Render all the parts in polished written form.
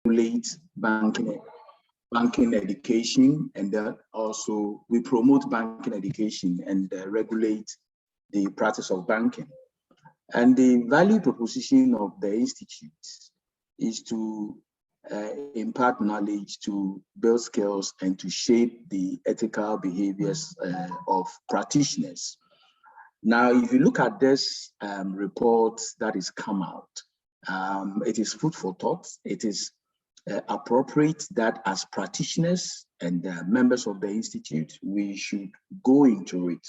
regulate banking education, and then also we promote banking education and regulate the practice of banking. And the value proposition of the institute is to impart knowledge, to build skills, and to shape the ethical behaviors of practitioners. Now, if you look at this report that is come out, it is food for thought. It is appropriate that as practitioners and members of the institute, we should go into it.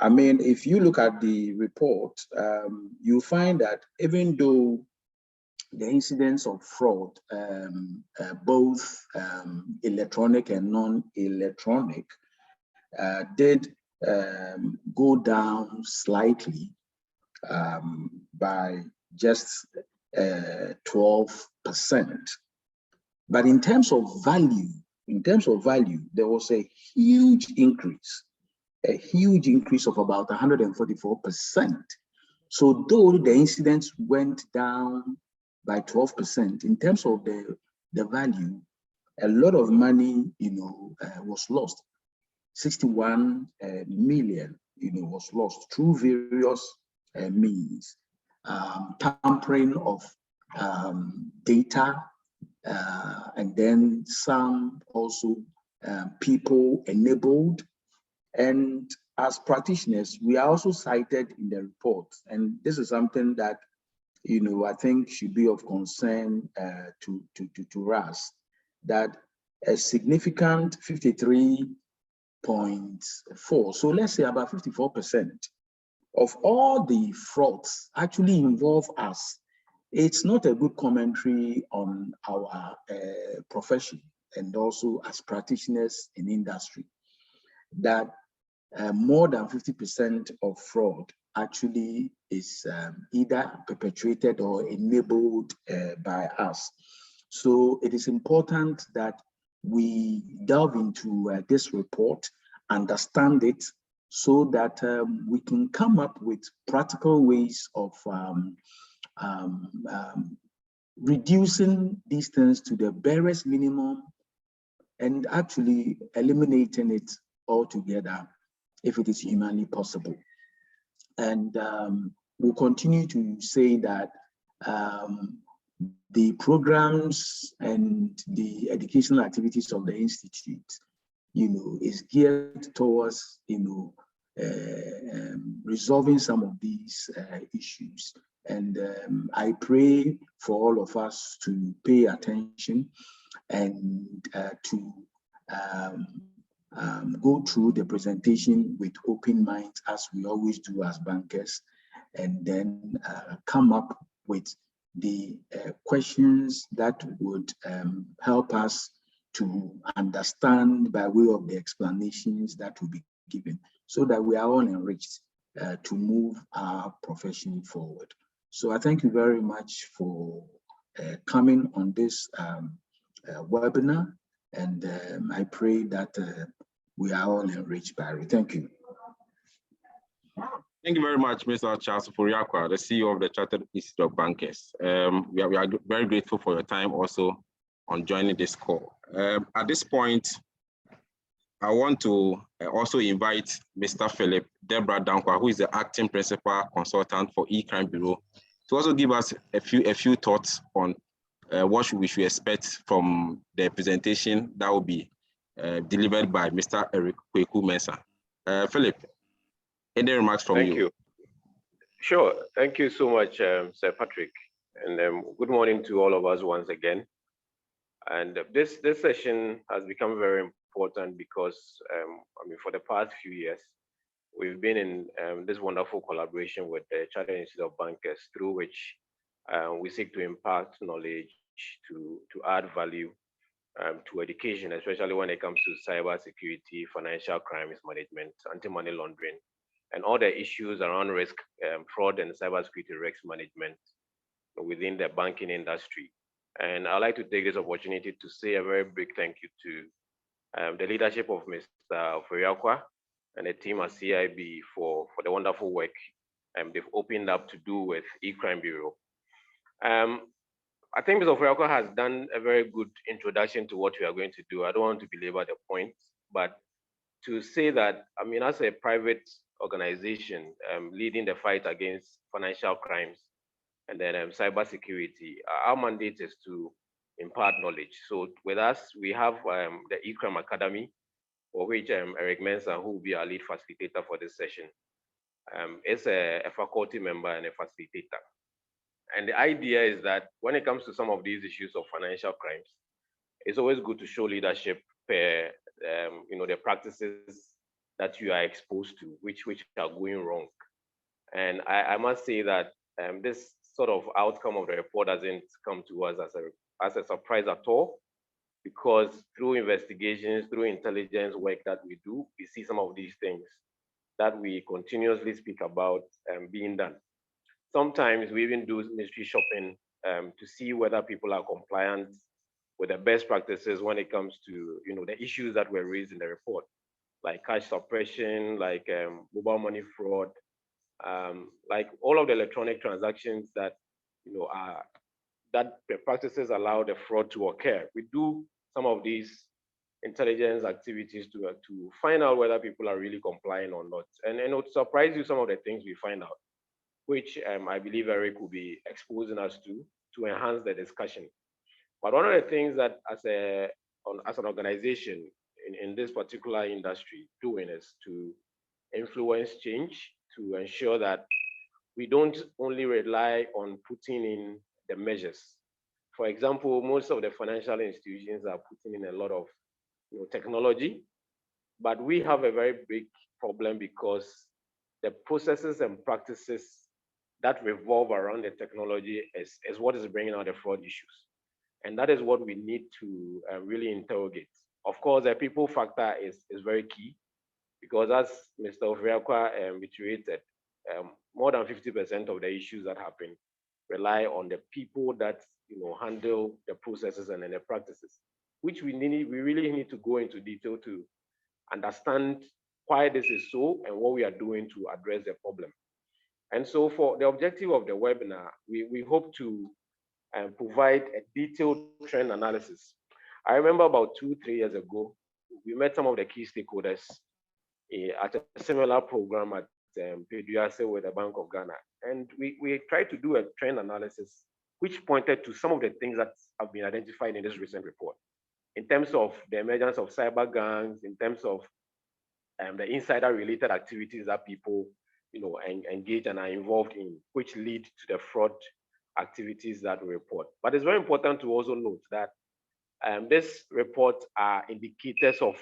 I mean, if you look at the report, you find that even though the incidence of fraud, both electronic and non-electronic, did go down slightly by just 12%. But in terms of value, there was a huge increase of about 144%. So though the incidents went down by 12%, in terms of the value, a lot of money, was lost. 61 million, was lost through various means, tampering of data, and then some also people enabled. And as practitioners, we are also cited in the report, and this is something that I think should be of concern to us, that a significant 53.4, so let's say about 54% of all the frauds actually involve us. It's not a good commentary on our profession and also as practitioners in industry, that more than 50% of fraud actually is either perpetrated or enabled by us. So it is important that we delve into this report, understand it, so that we can come up with practical ways of reducing these things to the barest minimum and actually eliminating it altogether if it is humanly possible. And we'll continue to say that the programs and the educational activities of the institute, is geared towards, resolving some of these issues. And I pray for all of us to pay attention and to go through the presentation with open minds, as we always do as bankers, and then come up with the questions that would help us to understand by way of the explanations that will be given, so that we are all enriched to move our profession forward. So I thank you very much for coming on this webinar, and I pray that we are all enriched by it. Thank you. Thank you very much, Mr. Charles Ofori-Akwah, the CEO of the Chartered Institute of Bankers. We are very grateful for your time also on joining this call. At this point, I want to also invite Mr. Philip Deborah Dankwa, who is the acting principal consultant for E-Crime Bureau, to also give us a few thoughts on what we should expect from the presentation that will be delivered by Mr. Eric Kweku-Mensah. Philip, any remarks from you? Thank you. Sure. Thank you so much, Sir Patrick. And good morning to all of us once again. And this session has become very important because, for the past few years, we've been in this wonderful collaboration with the Chartered Institute of Bankers, through which we seek to impart knowledge, to add value to education, especially when it comes to cyber security, financial crimes management, anti-money laundering, and all the issues around risk, fraud, and cybersecurity risk management within the banking industry. And I'd like to take this opportunity to say a very big thank you to the leadership of Mr. Ofori-Akwah and the team at CIB for the wonderful work they've opened up to do with E-Crime Bureau. I think Mr. Oforiakwa has done a very good introduction to what we are going to do. I don't want to belabor the point, but to say that, I mean, as a private organization leading the fight against financial crimes and then cybersecurity, our mandate is to impart knowledge. So with us, we have the eCrime Academy, for which Eric Mensah, who will be our lead facilitator for this session, is a faculty member and a facilitator. And the idea is that when it comes to some of these issues of financial crimes, it's always good to show leadership per, the practices that you are exposed to, which are going wrong. And I must say that this sort of outcome of the report doesn't come to us as a surprise at all, because through investigations, through intelligence work that we do, we see some of these things that we continuously speak about being done. Sometimes we even do mystery shopping to see whether people are compliant with the best practices when it comes to the issues that were raised in the report, like cash suppression, like mobile money fraud, like all of the electronic transactions that that the practices allow the fraud to occur. We do some of these intelligence activities to find out whether people are really complying or not, and it would surprise you some of the things we find out, which I believe Eric will be exposing us to enhance the discussion. But one of the things that as an organization in this particular industry doing is to influence change, to ensure that we don't only rely on putting in the measures. For example, most of the financial institutions are putting in a lot of technology, but we have a very big problem because the processes and practices that revolve around the technology is what is bringing out the fraud issues. And that is what we need to really interrogate. Of course, the people factor is very key, because as Mr. Oforiakwa reiterated, more than 50% of the issues that happen rely on the people that handle the processes and the practices, which we really need to go into detail to understand why this is so and what we are doing to address the problem. And so for the objective of the webinar, we hope to provide a detailed trend analysis. I remember about 2-3 years ago, we met some of the key stakeholders at a similar program at Peduase with the Bank of Ghana. And we tried to do a trend analysis, which pointed to some of the things that have been identified in this recent report, in terms of the emergence of cyber gangs, in terms of the insider-related activities that people engage and are involved in, which lead to the fraud activities that we report. But it's very important to also note that this report are indicators of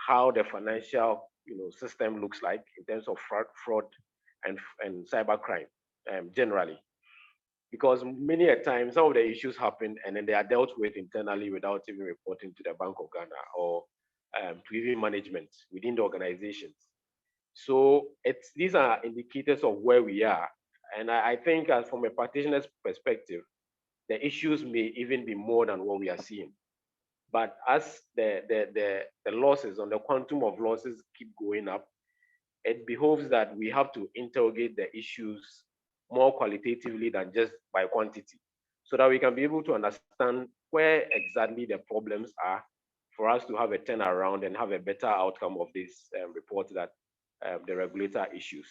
how the financial system looks like in terms of fraud and cybercrime generally. Because many a times some of the issues happen and then they are dealt with internally without even reporting to the Bank of Ghana or to even management within the organizations. So these are indicators of where we are. And I think as from a practitioner's perspective, the issues may even be more than what we are seeing. But as the losses on the quantum of losses keep going up, it behoves that we have to interrogate the issues more qualitatively than just by quantity, so that we can be able to understand where exactly the problems are for us to have a turnaround and have a better outcome of this report that the regulator issues.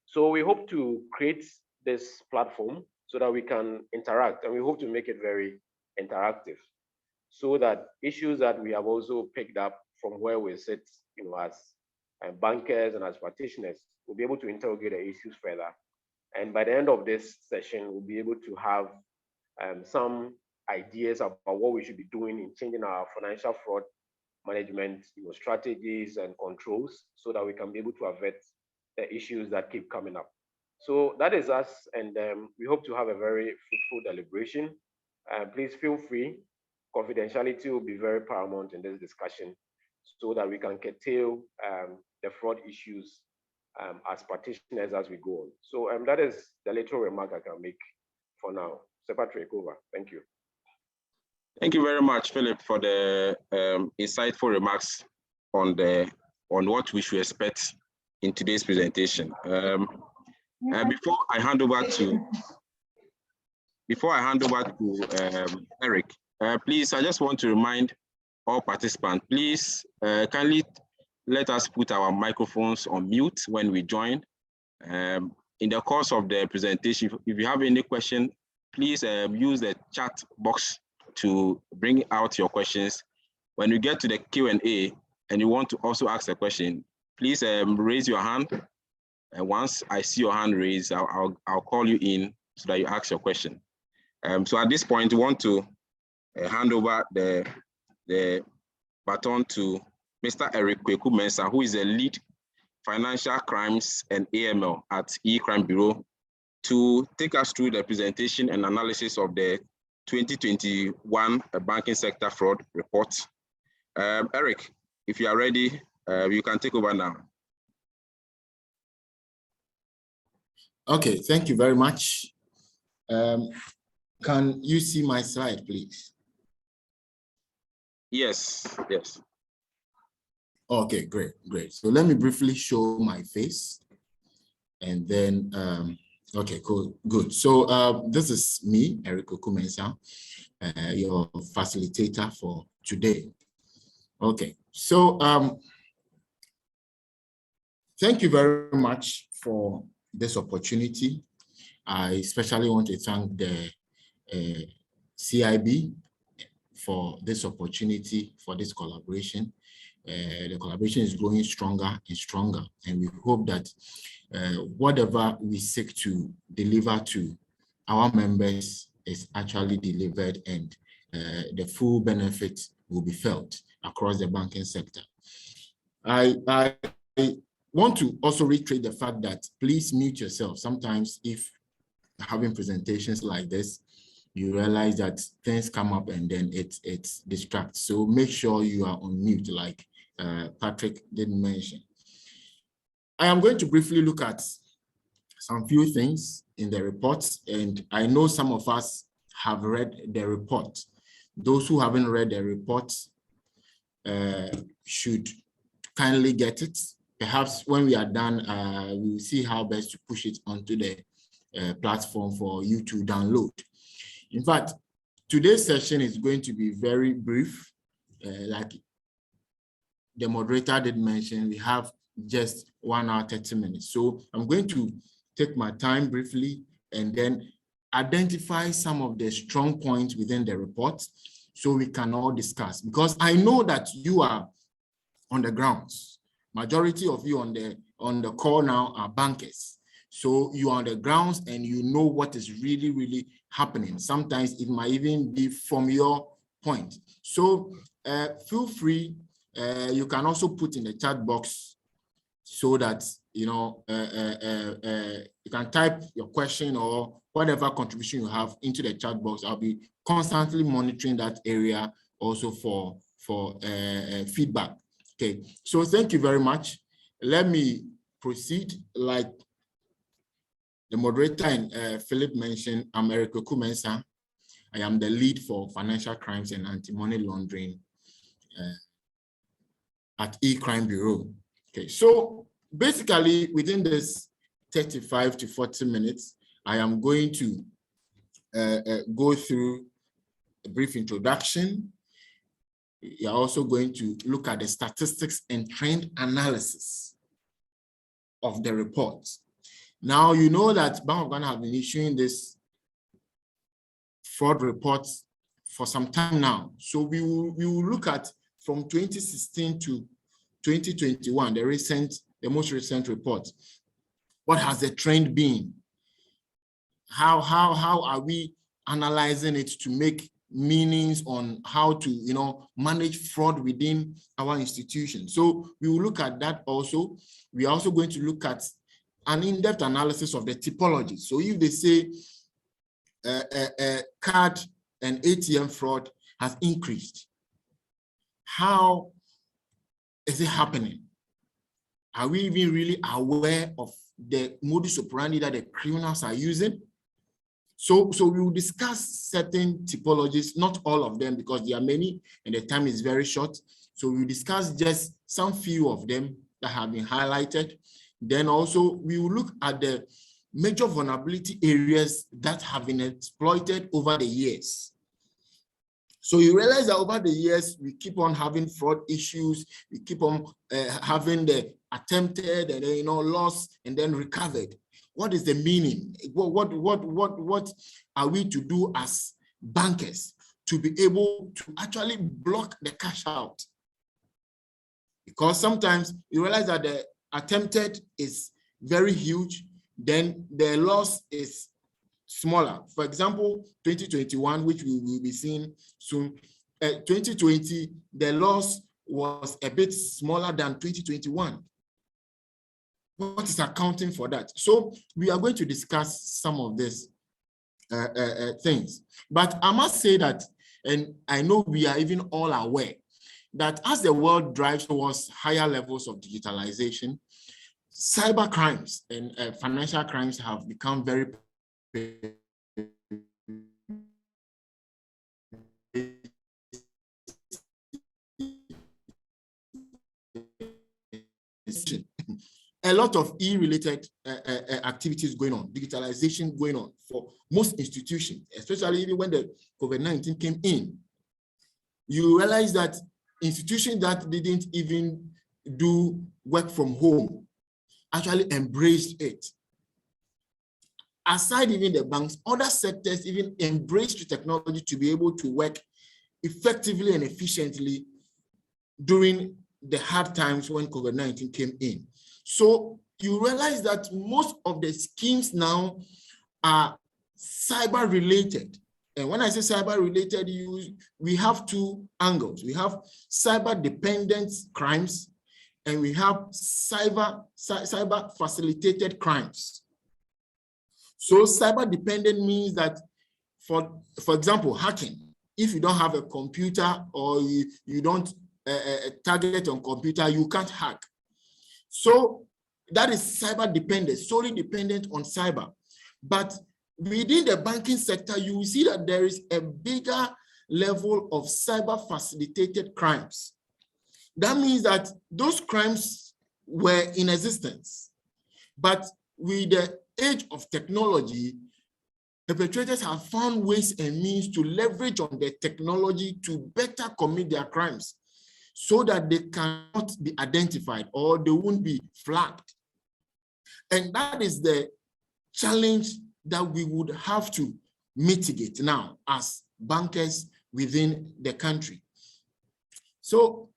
So we hope to create this platform so that we can interact, and we hope to make it very interactive, so that issues that we have also picked up from where we sit, as bankers and as practitioners, we'll be able to interrogate the issues further. And by the end of this session, we'll be able to have some ideas about what we should be doing in changing our financial fraud management strategies and controls, so that we can be able to avert the issues that keep coming up. So that is us, and we hope to have a very fruitful deliberation. Please feel free. Confidentiality will be very paramount in this discussion, so that we can curtail the fraud issues as practitioners as we go on. So that is the little remark I can make for now. Sir Patrick, over. Thank you. Thank you very much, Philip, for the insightful remarks on what we should expect in today's presentation. Before I hand over to before I hand over to Eric, please, I just want to remind all participants, please kindly let us put our microphones on mute when we join. In the course of the presentation, if you have any question, please use the chat box to bring out your questions. When you get to the Q&A and you want to also ask a question, please raise your hand. And once I see your hand raised, I'll call you in so that you ask your question. So at this point, we want to hand over the baton to Mr. Eric Kweku-Mensah, who is the lead Financial Crimes and AML at E-Crime Bureau, to take us through the presentation and analysis of the 2021 banking sector fraud report. Eric, if you are ready, you can take over now. Okay, thank you very much. Can you see my slide, please? Yes, yes. Okay, great. So let me briefly show my face, and then, okay, cool, good. So this is me, Eric Kweku-Mensah, your facilitator for today. Okay, so thank you very much for this opportunity. I especially want to thank the CIB for this opportunity, for this collaboration. The collaboration is growing stronger and stronger, and we hope that whatever we seek to deliver to our members is actually delivered, and the full benefit will be felt across the banking sector. I want to also reiterate the fact that please mute yourself. Sometimes if having presentations like this, you realize that things come up and then it distracts. So make sure you are on mute, like Patrick did mention. I am going to briefly look at some few things in the report, and I know some of us have read the report. Those who haven't read the report should kindly get it. Perhaps when we are done, we will see how best to push it onto the platform for you to download. In fact, today's session is going to be very brief. Like the moderator did mention, we have just 1 hour, 30 minutes. So I'm going to take my time briefly and then identify some of the strong points within the report so we can all discuss. Because I know that you are on the grounds. Majority of you on the call now are bankers. So you are on the grounds and you know what is really, really happening. Sometimes it might even be from your point. So feel free, you can also put in the chat box so that, you know, you can type your question or whatever contribution you have into the chat box. I'll be constantly monitoring that area also for feedback. Okay, so thank you very much. Let me proceed. Like the moderator and Philip mentioned, I'm Eric Kweku-Mensah. I am the lead for financial crimes and anti-money laundering at E-Crime Bureau. Okay, so basically within this 35 to 40 minutes, I am going to go through a brief introduction. You're also going to look at the statistics and trend analysis of the report. Now, you know that Bank of Ghana have been issuing this fraud reports for some time now. So we will look at from 2016 to 2021, the most recent report. What has the trend been? How are we analyzing it to make meanings on how to, you know, manage fraud within our institution? So we will look at that also. We are also going to look at an in-depth analysis of the typologies. So if they say card and ATM fraud has increased, how is it happening? Are we even really aware of the modus operandi that the criminals are using? So we will discuss certain typologies, not all of them because there are many and the time is very short. So we will discuss just some few of them that have been highlighted. Then also we will look at the major vulnerability areas that have been exploited over the years. So you realize that over the years, we keep on having fraud issues, we keep on having the attempted and then, lost and then recovered. What is the meaning? What are we to do as bankers to be able to actually block the cash out? Because sometimes you realize that the attempted is very huge, then the loss is smaller. For example, 2021, which we will be seeing soon, 2020, the loss was a bit smaller than 2021. What is accounting for that? So we are going to discuss some of these things. But I must say that, and I know we are even all aware, that as the world drives towards higher levels of digitalization, cyber crimes and financial crimes have become very a lot of e-related activities going on, digitalization going on for most institutions, especially even when the COVID-19 came in. You realize that institutions that didn't even do work from home actually embraced it. Aside even the banks, other sectors even embraced the technology to be able to work effectively and efficiently during the hard times when COVID-19 came in. So you realize that most of the schemes now are cyber related. And when I say cyber related, we have two angles. We have cyber dependent crimes and we have cyber facilitated crimes. So cyber dependent means that, for example, hacking. If you don't have a computer or you don't target on computer, you can't hack. So that is cyber dependent, solely dependent on cyber. But within the banking sector, you will see that there is a bigger level of cyber facilitated crimes. That means that those crimes were in existence, but with the age of technology, perpetrators have found ways and means to leverage on the technology to better commit their crimes so that they cannot be identified or they won't be flagged. And that is the challenge that we would have to mitigate now as bankers within the country. So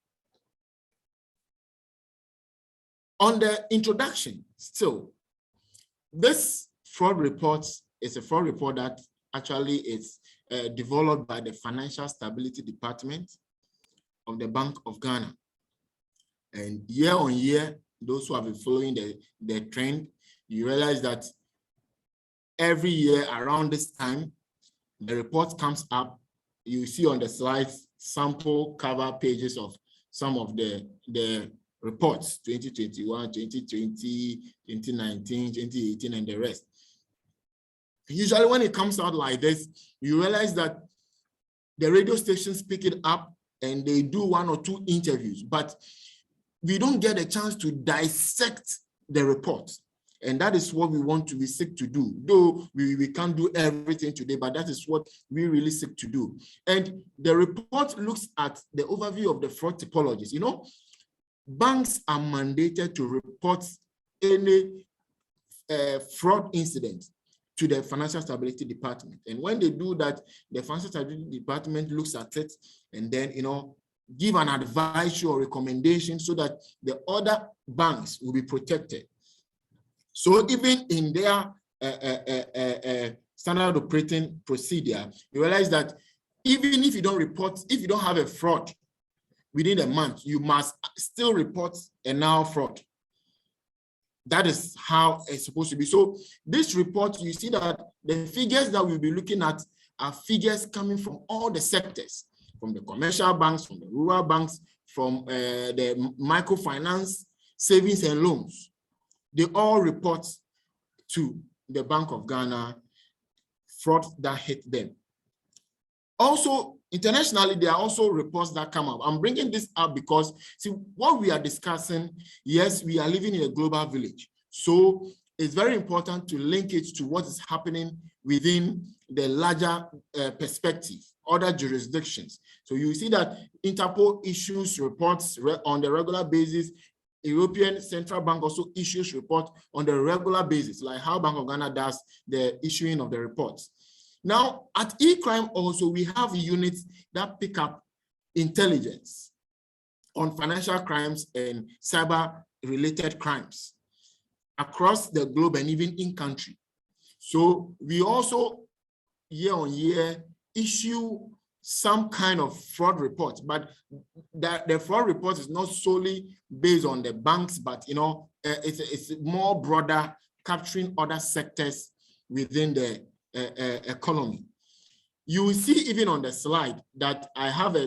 on the introduction, still, this fraud report is a fraud report that actually is developed by the Financial Stability Department of the Bank of Ghana. And year on year, those who have been following the trend, you realize that every year around this time, the report comes up. You see on the slides sample cover pages of some of the reports, 2021, 2020, 2019, 2018, and the rest. Usually when it comes out like this, you realize that the radio stations pick it up and they do one or two interviews, but we don't get a chance to dissect the report. And that is what we want to seek to do. Though we can't do everything today, but that is what we really seek to do. And the report looks at the overview of the fraud typologies. You know, banks are mandated to report any fraud incident to the Financial Stability Department. And when they do that, the Financial Stability Department looks at it and then, give an advice or recommendation so that the other banks will be protected. So even in their standard operating procedure, you realize that even if you don't report, if you don't have a fraud within a month, you must still report a null fraud. That is how it's supposed to be. So this report, you see that the figures that we'll be looking at are figures coming from all the sectors, from the commercial banks, from the rural banks, from the microfinance, savings and loans. They all report to the Bank of Ghana fraud that hit them. Also, internationally, there are also reports that come up. I'm bringing this up because, see, what we are discussing, yes, we are living in a global village. So it's very important to link it to what is happening within the larger perspective, other jurisdictions. So you see that Interpol issues reports on the regular basis. European Central Bank also issues reports on the regular basis, like how Bank of Ghana does the issuing of the reports. Now, at eCrime also, we have units that pick up intelligence on financial crimes and cyber-related crimes across the globe and even in country. So we also, year on year, issue some kind of fraud report, but the fraud report is not solely based on the banks, but it's more broader, capturing other sectors within the economy. You will see even on the slide that I have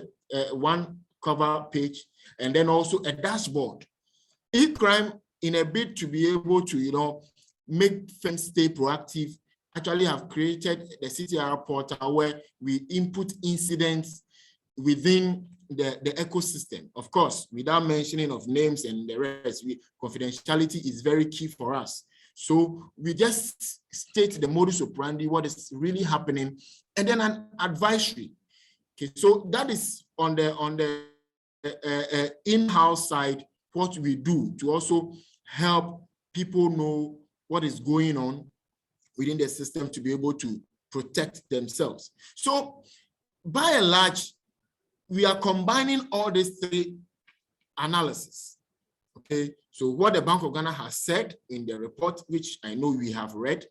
one cover page and then also a dashboard. eCrime, in a bid to be able to make firms stay proactive, actually have created the CTR portal where we input incidents within the ecosystem. Of course, without mentioning of names and the rest, confidentiality is very key for us. So we just state the modus operandi, what is really happening, and then an advisory. Okay, so that is on the in-house side, what we do to also help people know what is going on within the system to be able to protect themselves. So by and large, we are combining all these three analyses. Okay, so what the Bank of Ghana has said in the report, which I know we have read,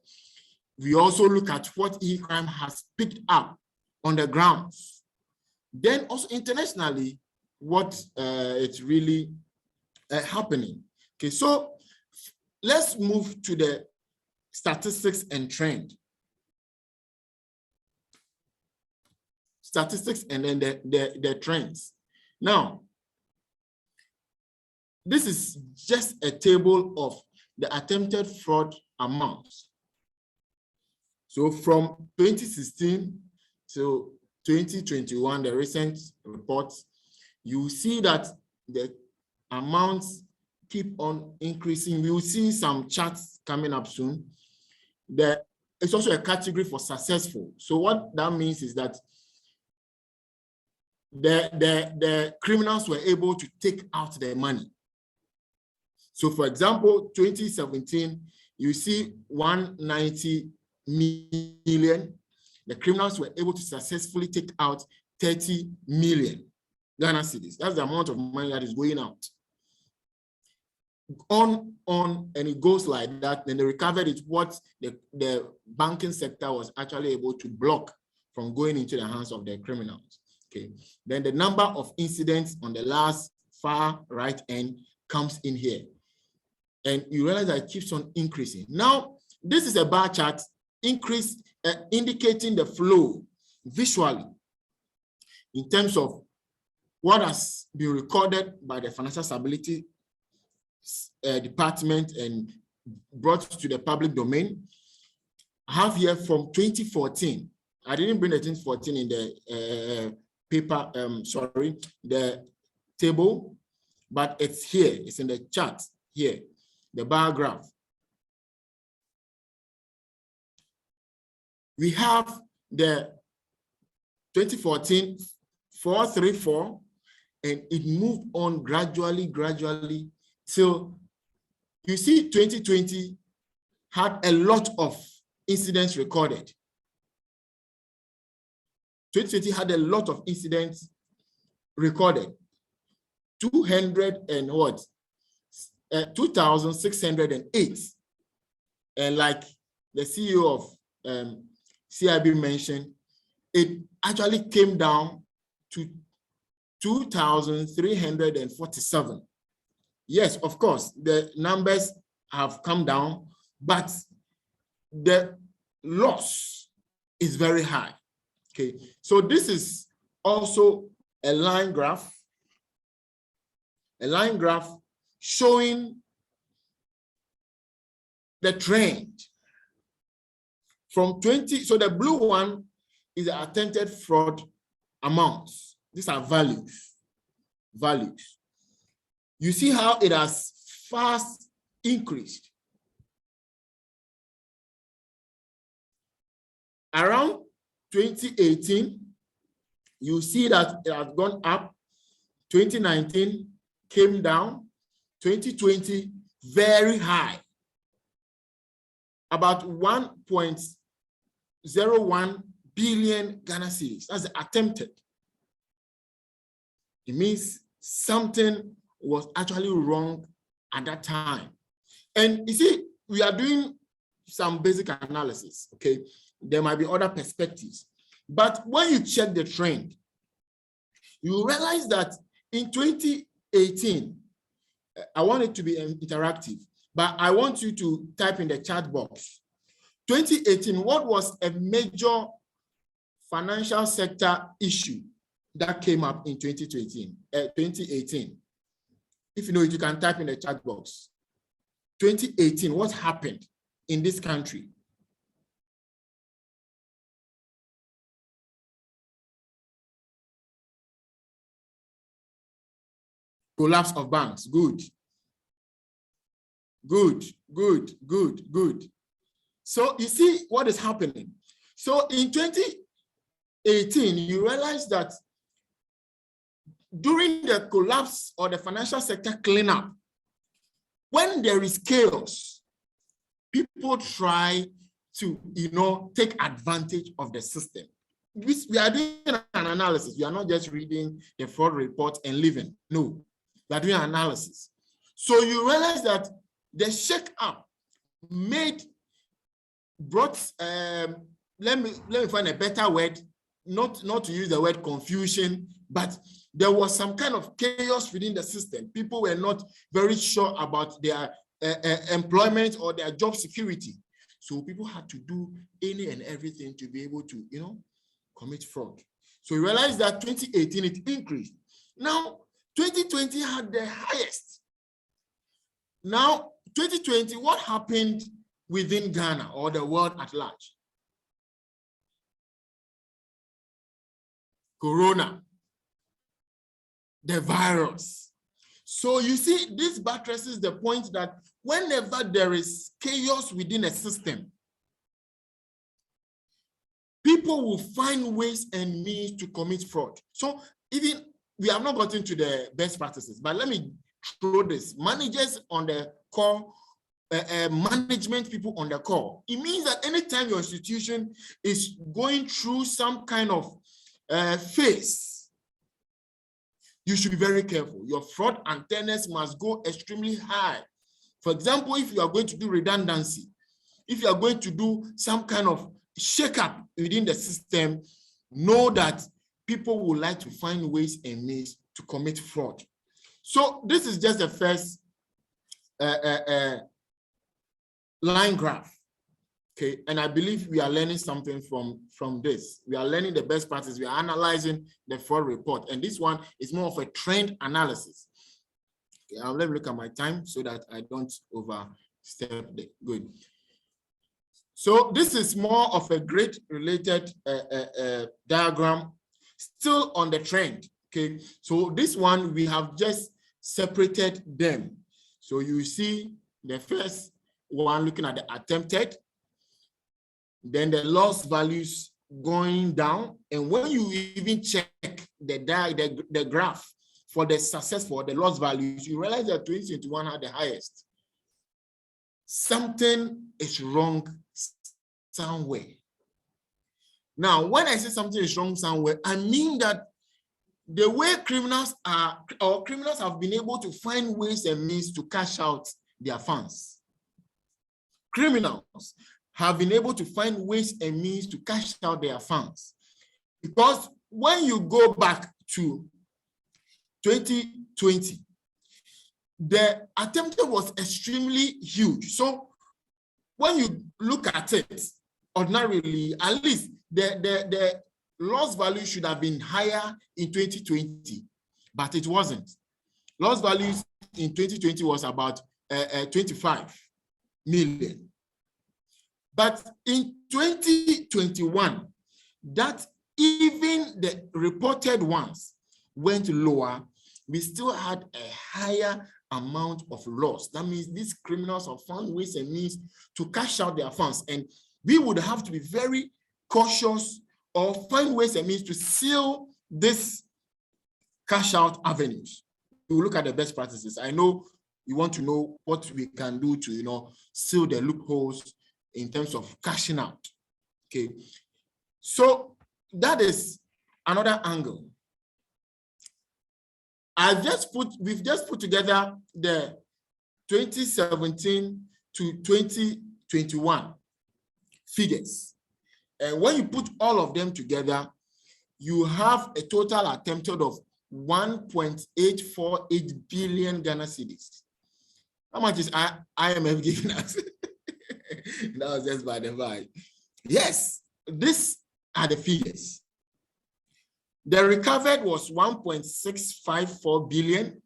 we also look at what eCrime has picked up on the grounds. Then also internationally, what it's really happening. Okay, so let's move to the statistics and trend. Statistics and then the trends. Now, this is just a table of the attempted fraud amounts. So from 2016 to 2021, the recent reports, you see that the amounts keep on increasing. We will see some charts coming up soon. It's also a category for successful. So what that means is that the criminals were able to take out their money. So for example, 2017, you see 190 million. The criminals were able to successfully take out 30 million Ghana cedis. That's the amount of money that is going out. On, and it goes like that. Then they recovered it, what the banking sector was actually able to block from going into the hands of the criminals. Okay. Then the number of incidents on the last far right end comes in here. And you realize that it keeps on increasing. Now, this is a bar chart indicating the flow visually in terms of what has been recorded by the Financial Stability Department and brought to the public domain. I have here from 2014. I didn't bring the 2014 in the paper, the table, but it's here. It's in the chart here, the bar graph. We have the 2014 434, and it moved on gradually till you see 2020 had a lot of incidents recorded. 2020 had a lot of incidents recorded. 2,608. And like the CEO of CIB mentioned, it actually came down to 2,347. Yes, of course, the numbers have come down, but the loss is very high. Okay, so this is also a line graph showing the trend from 20. So the blue one is the attempted fraud amounts. These are values. You see how it has fast increased. Around 2018, you see that it has gone up. 2019 came down. 2020, very high. About 1.01 billion Ghana cedis. That's attempted. It means something was actually wrong at that time. And you see, we are doing some basic analysis, okay? There might be other perspectives. But when you check the trend, you realize that in 2018, I want it to be interactive, but I want you to type in the chat box. 2018, what was a major financial sector issue that came up in 2018? If you know it, you can type in the chat box. 2018, what happened in this country? Collapse of banks. Good. Good, good, good, good. So you see what is happening. So in 2018, you realize that during the collapse or the financial sector cleanup, when there is chaos, people try to, take advantage of the system. We are doing an analysis. We are not just reading the fraud report and leaving. No, we are doing analysis. So you realize that the shake-up brought, let me find a better word, not to use the word confusion, but there was some kind of chaos within the system. People were not very sure about their employment or their job security. So people had to do any and everything to be able to, commit fraud. So we realized that 2018, it increased. Now, 2020 had the highest. Now, 2020, what happened within Ghana or the world at large? Corona, the virus. So you see, this buttresses the point that whenever there is chaos within a system, people will find ways and means to commit fraud. So even, we have not gotten to the best practices, but let me throw this. Managers on the call, management people on the call. It means that anytime your institution is going through some kind of phase, you should be very careful. Your fraud antennas must go extremely high. For example, if you are going to do redundancy, if you are going to do some kind of shake-up within the system, know that people would like to find ways and means to commit fraud. So this is just the first line graph, okay? And I believe we are learning something from this. We are learning the best practice. We are analyzing the fraud report. And this one is more of a trend analysis. Okay, I'll let me look at my time so that I don't overstep the good. So this is more of a grade related diagram, still on the trend, okay? So this one, we have just separated them. So you see the first one looking at the attempted, then the loss values going down. And when you even check the graph for the success for the loss values, you realize that 2021 had the highest. Something is wrong somewhere. Now, when I say something is wrong somewhere, I mean that the way criminals have been able to find ways and means to cash out their funds. Criminals have been able to find ways and means to cash out their funds. Because when you go back to 2020, the attempted was extremely huge. So when you look at it, ordinarily, at least the loss value should have been higher in 2020, but it wasn't. Loss values in 2020 was about 25 million. But in 2021, that even the reported ones went lower, we still had a higher amount of loss. That means these criminals have found ways and means to cash out their funds. And we would have to be very cautious or find ways and means to seal this cash out avenues. We will look at the best practices. I know you want to know what we can do to, seal the loopholes in terms of cashing out. Okay, so that is another angle. We've just put together the 2017 to 2021 figures. And when you put all of them together, you have a total attempted of 1.848 billion Ghana cedis. How much is IMF giving us? That was just by the by. Yes, these are the figures. The recovered was 1.654 billion.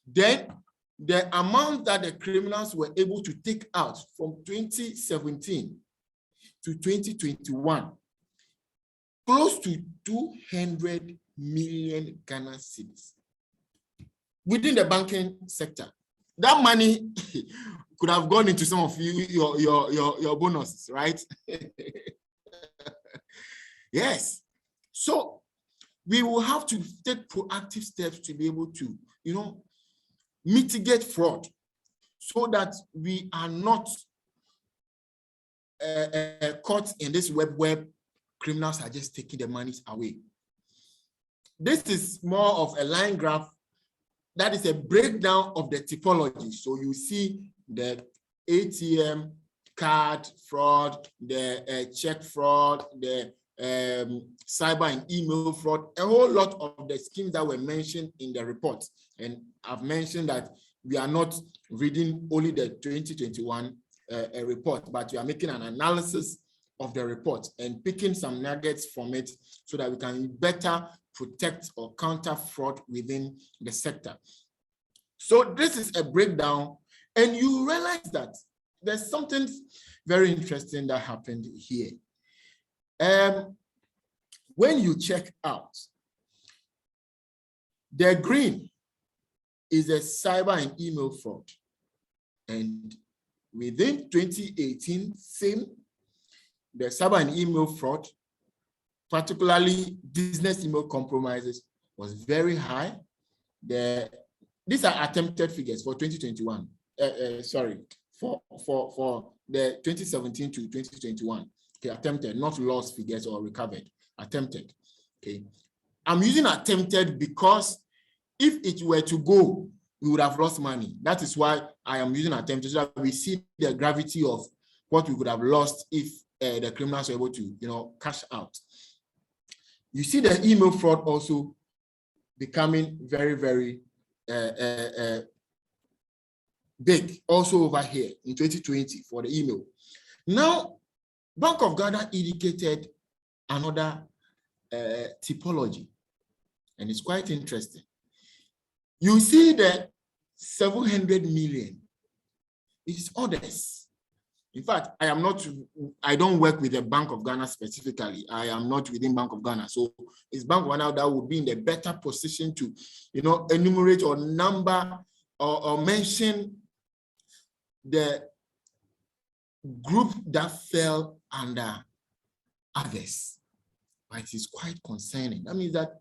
Then the amount that the criminals were able to take out from 2017 to 2021, close to 200 million Ghana cedis within the banking sector. That money could have gone into some of your bonuses, right? Yes. So we will have to take proactive steps to be able to, mitigate fraud so that we are not caught in this web. Criminals are just taking the monies away. This is more of a line graph that is a breakdown of the typology. So you see the ATM card fraud, the check fraud, the cyber and email fraud, a whole lot of the schemes that were mentioned in the report. And I've mentioned that we are not reading only the 2021 report, but we are making an analysis of the report and picking some nuggets from it so that we can better protect or counter fraud within the sector. So this is a breakdown, and you realize that there's something very interesting that happened here. When you check out, the green is a cyber and email fraud. And within 2018, the cyber and email fraud, particularly business email compromises, was very high. These are attempted figures for 2021. For the 2017 to 2021. Okay, attempted, not lost figures or recovered, attempted. Okay, I'm using attempted because if it were to go, we would have lost money. That is why I am using attempted, so that we see the gravity of what we could have lost if the criminals were able to, cash out. You see the email fraud also becoming very, very big, also over here in 2020 for the email. Now, Bank of Ghana indicated another typology, and it's quite interesting. You see the 700 million. It is others. In fact, I don't work with the Bank of Ghana specifically. I am not within Bank of Ghana. So it's Bank of Ghana that would be in the better position to, enumerate or number or mention the group that fell under others. But it is quite concerning. That means that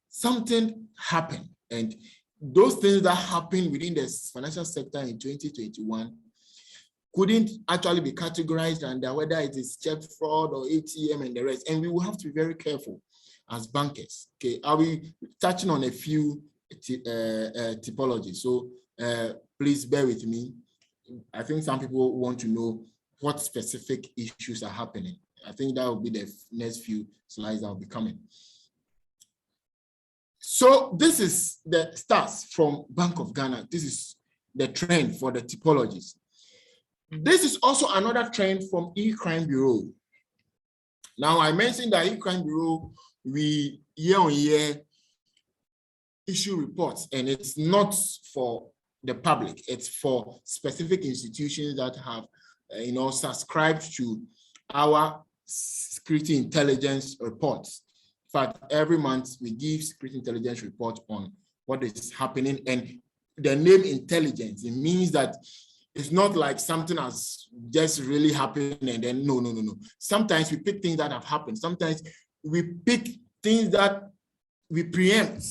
something happened, and those things that happened within the financial sector in 2021 couldn't actually be categorized under whether it is check fraud or ATM and the rest. And we will have to be very careful as bankers. Okay, I'll be touching on a few typologies. So please bear with me. I think some people want to know what specific issues are happening. I think that will be the next few slides that will be coming. So this is the stats from Bank of Ghana. This is the trend for the typologies. This is also another trend from E-Crime Bureau. Now, I mentioned that E-Crime Bureau, we year on year issue reports, and it's not for the public. It's for specific institutions that have, subscribed to our security intelligence reports. In fact, every month we give security intelligence report on what is happening, and the name intelligence, it means that it's not like something has just really happened and then no. Sometimes we pick things that have happened. Sometimes we pick things that we preempt.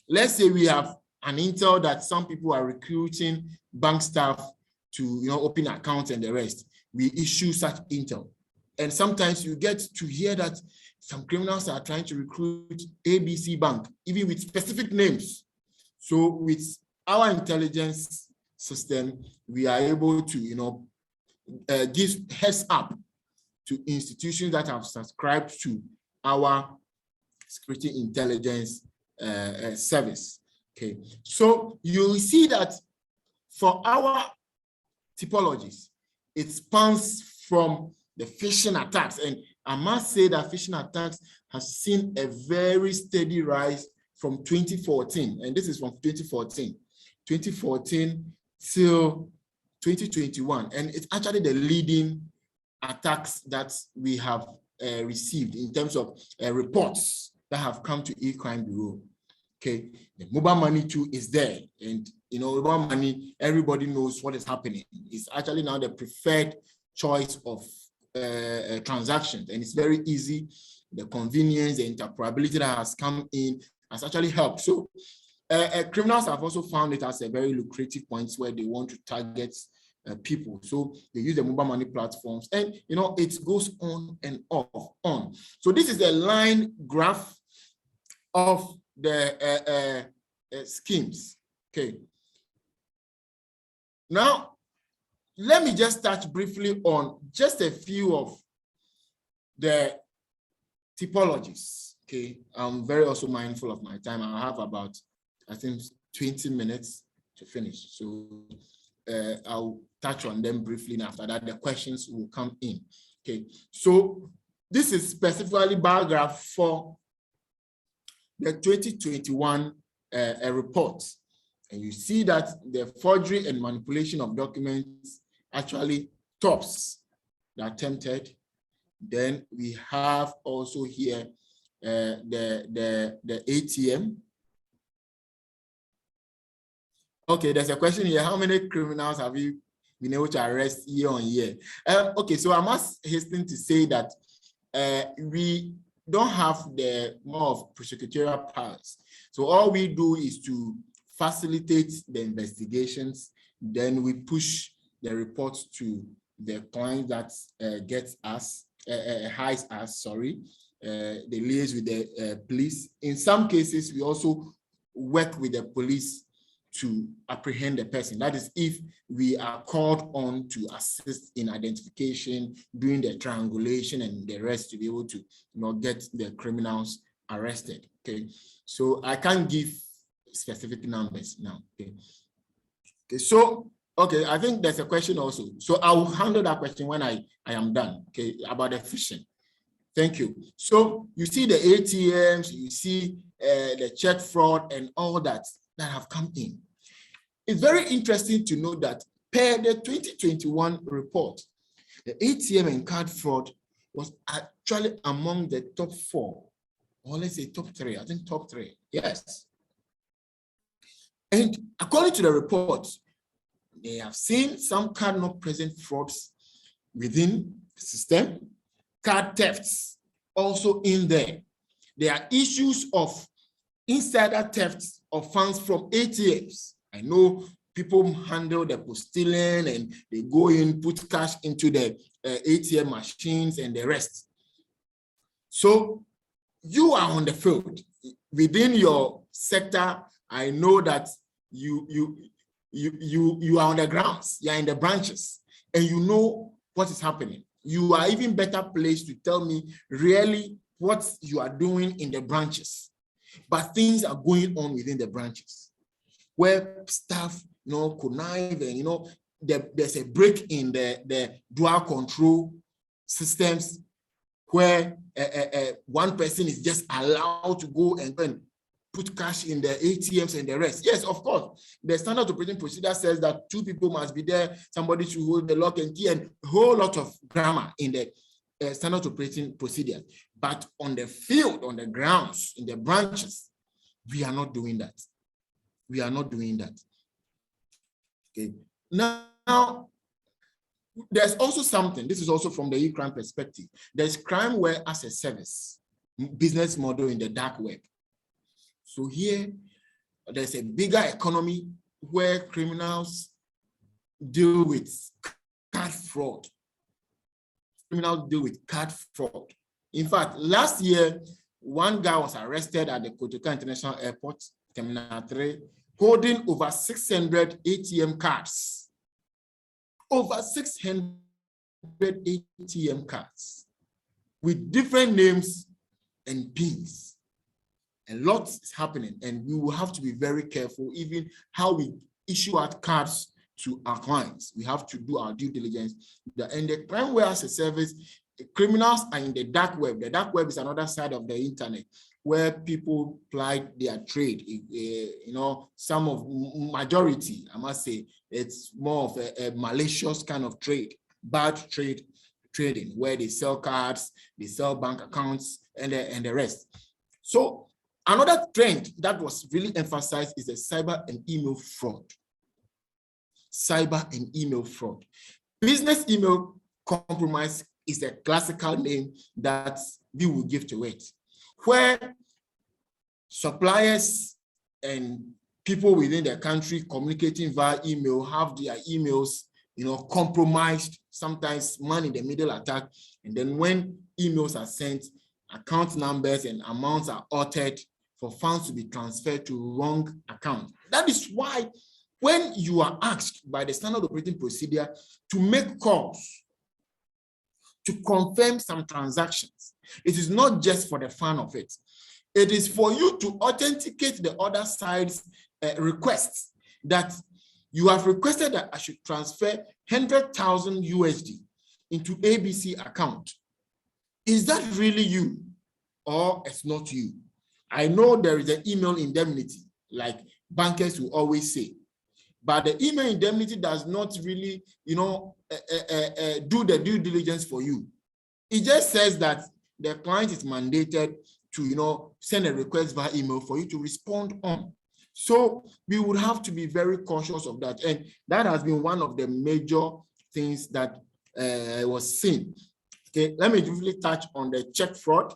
Let's say we have an intel that some people are recruiting bank staff to open accounts and the rest. We issue such intel. And sometimes you get to hear that some criminals are trying to recruit ABC Bank, even with specific names. So with our intelligence system, we are able to give heads up to institutions that have subscribed to our security intelligence service. Okay, so you see that for our typologies, it spans from the phishing attacks, and I must say that phishing attacks have seen a very steady rise from 2014, and this is from 2014 till 2021, and it's actually the leading attacks that we have received in terms of reports that have come to E-Crime Bureau. Okay, the mobile money too is there, and mobile money, everybody knows what is happening. It's actually now the preferred choice of transactions, and it's very easy. The convenience, the interoperability that has come in has actually helped. So criminals have also found it as a very lucrative point where they want to target people. So they use the mobile money platforms, and it goes on and off on. So this is the line graph of the schemes. Okay. Now, let me just touch briefly on just a few of the typologies. Okay, I'm very also mindful of my time. I have about, I think, 20 minutes to finish. So I'll touch on them briefly, and after that, the questions will come in. Okay, so this is specifically bar graph for the 2021 report. And you see that the forgery and manipulation of documents actually tops the attempted. Then we have also here the ATM. Okay, there's a question here. How many criminals have you been able to arrest year on year? Okay, so I must hasten to say that we don't have the more of prosecutorial powers. So all we do is to facilitate the investigations. Then we push the reports to the client that gets us, hides us, sorry. They liaise with the police. In some cases, we also work with the police to apprehend the person. That is if we are called on to assist in identification, doing the triangulation and the rest to be able to get the criminals arrested. Okay, so I can't give specific numbers now. Okay, so okay, I think there's a question also. So I'll handle that question when I am done. Okay, about the phishing. Thank you. So you see the ATMs, you see the check fraud and all that have come in. It's very interesting to know that per the 2021 report, the ATM and card fraud was actually among the top 4, or let's say top 3. I think top 3. Yes. And according to the report, they have seen some card not present frauds within the system, card thefts also in there. There are issues of insider thefts of funds from ATMs. I know people handle the postillion and they go in, put cash into the ATM machines and the rest. So you are on the field. Within your sector, I know that you are on the grounds, you are in the branches, and you know what is happening. You are even better placed to tell me really what you are doing in the branches. But things are going on within the branches where staff connive and there's a break in the dual control systems where one person is just allowed to go and put cash in the ATMs and the rest. Yes, of course, the standard operating procedure says that 2 people must be there, somebody should hold the lock and key, and a whole lot of grammar in the standard operating procedure. But on the field, on the grounds, in the branches, we are not doing that. We are not doing that. Okay. Now, there's also something, this is also from the e-crime perspective. There's crimeware as a service, business model in the dark web. So here, there's a bigger economy where criminals deal with card fraud. Criminals deal with card fraud. In fact, last year, one guy was arrested at the Kotoka International Airport, Terminal 3, holding over 600 ATM cards. Over 600 ATM cards with different names and pins. A lot is happening, and we will have to be very careful even how we issue out cards to our clients. We have to do our due diligence. And the crimeware as a service, criminals are in the dark web. The dark web is another side of the internet where people ply their trade. You know, some of majority, I must say, it's more of a malicious kind of trade, bad trading, where they sell cards, they sell bank accounts, and the rest. So another trend that was really emphasized is the cyber and email fraud. Cyber and email fraud. Business email compromise is a classical name that we will give to it, where suppliers and people within the country communicating via email have their emails, you know, compromised, sometimes man in the middle attack. And then when emails are sent, account numbers and amounts are altered for funds to be transferred to wrong account. That is why when you are asked by the standard operating procedure to make calls to confirm some transactions, it is not just for the fun of it. It is for you to authenticate the other side's requests that you have requested that I should transfer 100,000 USD into ABC account. Is that really you or it's not you? I know there is an email indemnity, like bankers will always say, but the email indemnity does not really, you know, do the due diligence for you. It just says that the client is mandated to, you know, send a request via email for you to respond on. So we would have to be very cautious of that. And that has been one of the major things that was seen. Okay, let me briefly touch on the check fraud.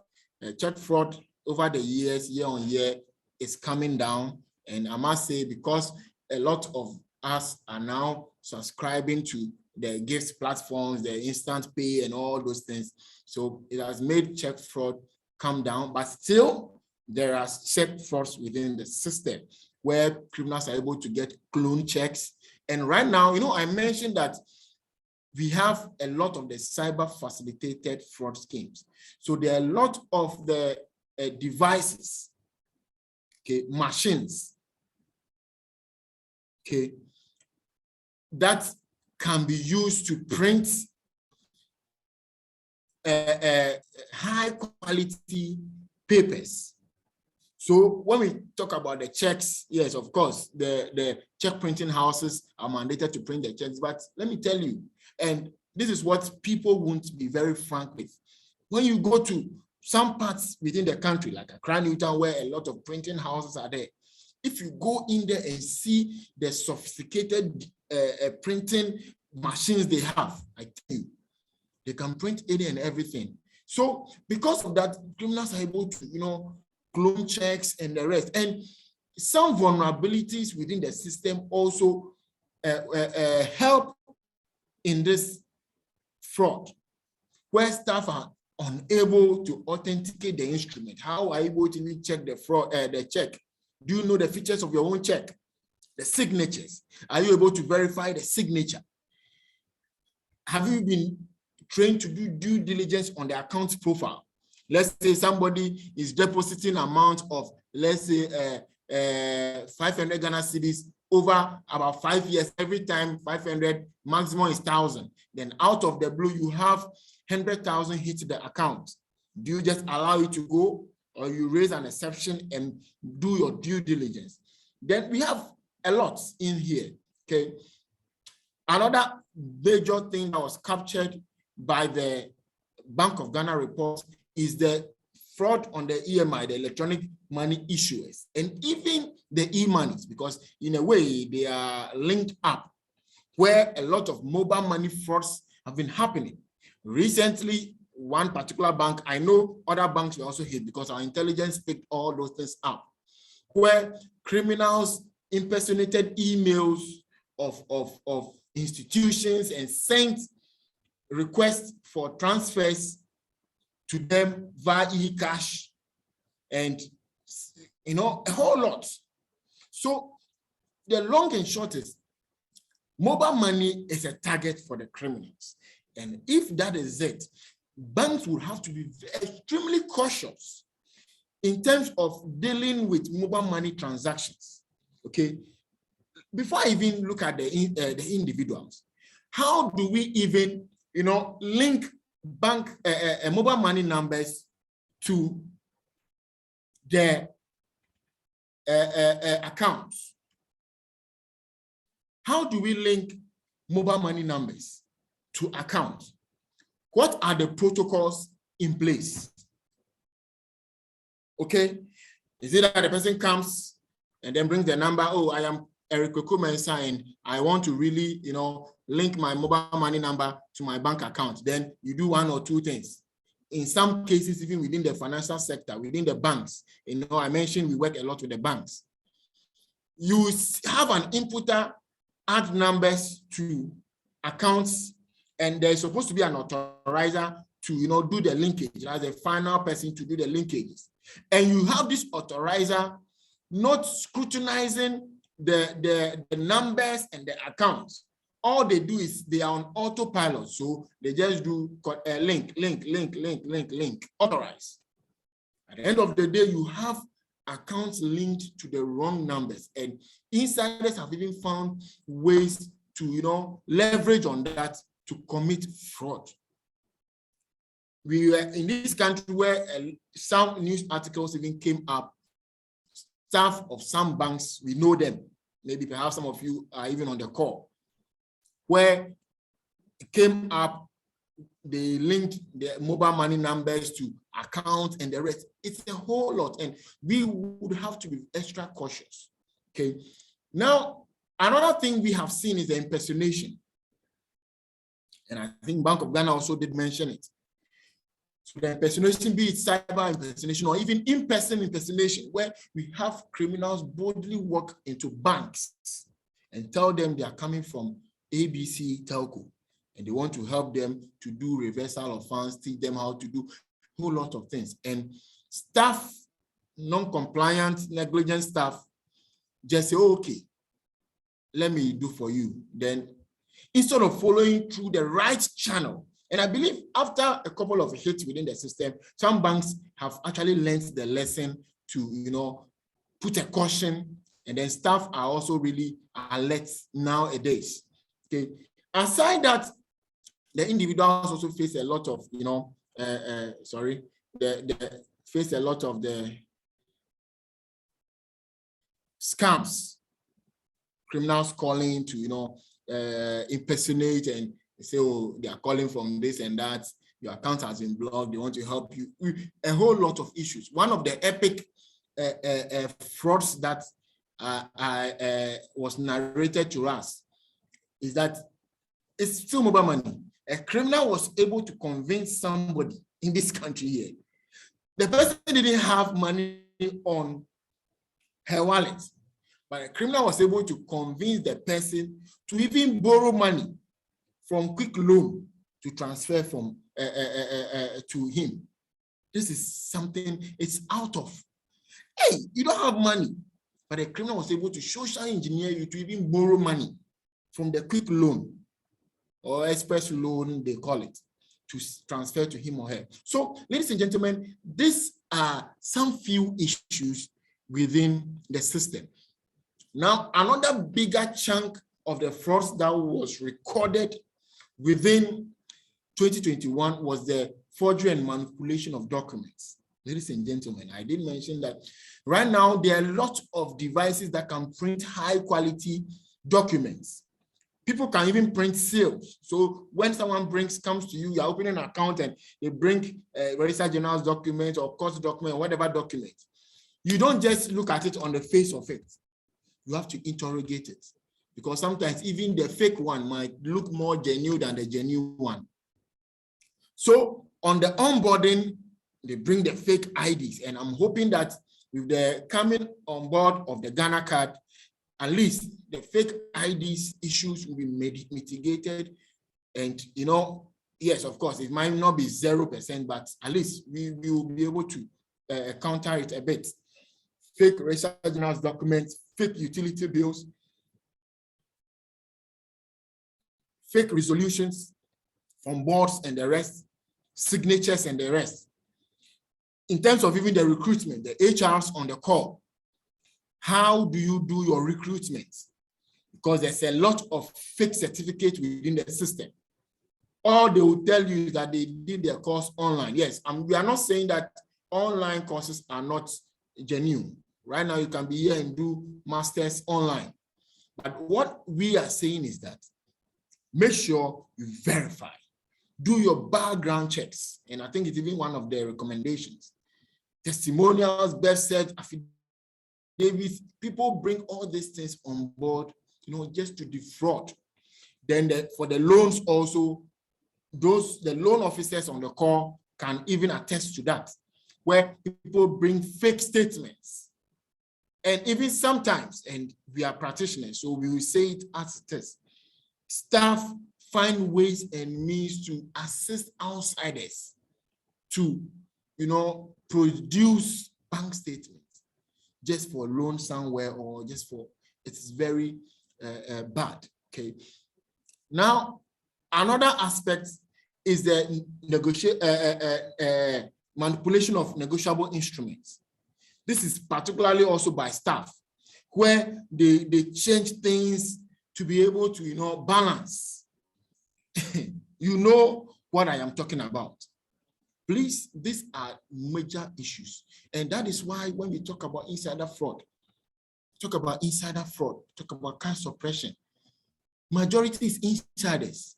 Check fraud over the years, year on year, is coming down. And I must say, because a lot of us are now subscribing to the gifts platforms, the instant pay and all those things. So it has made check fraud come down, but still there are check frauds within the system where criminals are able to get clone checks. And right now, you know, I mentioned that we have a lot of the cyber facilitated fraud schemes. So there are a lot of the devices, okay, machines, okay, that can be used to print high quality papers. So when we talk about the checks, yes, of course, the check printing houses are mandated to print the checks, but let me tell you, and this is what people won't be very frank with. When you go to some parts within the country, like Accra, Newtown, where a lot of printing houses are there, if you go in there and see the sophisticated printing machines they have, I tell you, they can print any and everything. So because of that, criminals are able to, you know, clone checks and the rest. And some vulnerabilities within the system also help in this fraud, where staff are unable to authenticate the instrument. How are you able to check the fraud, the check? Do you know the features of your own check? The signatures. Are you able to verify the signature? Have you been trained to do due diligence on the account profile? Let's say somebody is depositing amount of, let's say, 500 Ghana cedis over about 5 years. Every time 500, maximum is 1,000. Then out of the blue, you have 100,000 hit the account. Do you just allow it to go, or you raise an exception and do your due diligence? Then we have a lot in here, okay? Another major thing that was captured by the Bank of Ghana report is the fraud on the EMI, the electronic money issuers, and even the e-monies, because in a way they are linked up. where a lot of mobile money frauds have been happening. Recently, one particular bank, I know other banks were also hit because our intelligence picked all those things up, where criminals impersonated emails of institutions and sent requests for transfers to them via e-cash and, you know, a whole lot. So the long and short is mobile money is a target for the criminals. And if that is it, banks will have to be extremely cautious in terms of dealing with mobile money transactions. Okay. Before I even look at the individuals, how do we even, you know, link bank mobile money numbers to their accounts? How do we link mobile money numbers to accounts? What are the protocols in place? Okay, is it that the person comes and then brings the number? Oh, I am Eric Okumensa and I want to really, you know, link my mobile money number to my bank account. Then you do one or two things. In some cases, even within the financial sector, within the banks, you know, I mentioned we work a lot with the banks. You have an inputter add numbers to accounts, and there's supposed to be an authorizer to, you know, do the linkage as a final person to do the linkages. And you have this authorizer not scrutinizing the numbers and the accounts. All they do is they are on autopilot. So they just do link, authorize. At the end of the day, you have accounts linked to the wrong numbers, and insiders have even found ways to, you know, leverage on that to commit fraud. We were in this country where some news articles even came up. Staff of some banks, we know them. Maybe perhaps some of you are even on the call, where it came up, they linked the mobile money numbers to accounts and the rest. It's a whole lot, and we would have to be extra cautious. Okay. Now, another thing we have seen is the impersonation. And I think Bank of Ghana also did mention it. So the impersonation, be it cyber impersonation or even in-person impersonation, where we have criminals boldly walk into banks and tell them they are coming from ABC Telco and they want to help them to do reversal of funds, teach them how to do a whole lot of things. And staff, non-compliant, negligent staff, just say, oh, okay, let me do for you. Then instead of following through the right channel, and I believe after a couple of hits within the system, some banks have actually learned the lesson to, you know, put a caution, and then staff are also really alert nowadays. Okay. Aside that, the individuals also face a lot of, you know, face a lot of the scams, criminals calling to, you know, impersonate and say, oh, they are calling from this and that, your account has been blocked, they want to help you. A whole lot of issues. One of the epic frauds that was narrated to us is that it's still mobile money. A criminal was able to convince somebody in this country here. The person didn't have money on her wallet, but a criminal was able to convince the person to even borrow money from quick loan to transfer from to him. This is something, it's out of, hey, you don't have money, but a criminal was able to social engineer you to even borrow money from the quick loan or express loan, they call it, to transfer to him or her. So, ladies and gentlemen, these are some few issues within the system. Now, another bigger chunk of the frauds that was recorded within 2021 was the forgery and manipulation of documents. Ladies and gentlemen, I did mention that right now there are a lot of devices that can print high quality documents. People can even print seals. So when someone comes to you, you're opening an account and they bring a Registrar General's document or court document or whatever document. You don't just look at it on the face of it. You have to interrogate it. because sometimes even the fake one might look more genuine than the genuine one. So on the onboarding, they bring the fake IDs, and I'm hoping that with the coming on board of the Ghana card, at least the fake IDs issues will be mitigated. And, you know, yes, of course, it might not be 0%, but at least we will be able to counter it a bit. Fake residence documents, fake utility bills, fake resolutions from boards and the rest, signatures and the rest. In terms of even the recruitment, the HRs on the call, how do you do your recruitment? Because there's a lot of fake certificates within the system. All they will tell you is that they did their course online. Yes, we are not saying that online courses are not genuine. Right now, you can be here and do masters online. But what we are saying is that make sure you verify, do your background checks. And I think it's even one of the recommendations. Testimonials, best search, affidavits, people bring all these things on board, you know, just to defraud. Then for the loans also, the loan officers on the call can even attest to that, where people bring fake statements. And even sometimes, and we are practitioners, so we will say it as it is, staff find ways and means to assist outsiders to, you know, produce bank statements just for loan somewhere or just for, it's very bad, okay? Now, another aspect is the manipulation of negotiable instruments. This is particularly also by staff, where they change things to be able to, you know, balance. You know what I am talking about. Please, these are major issues. And that is why when we talk about insider fraud, talk about cash suppression, majority is insiders.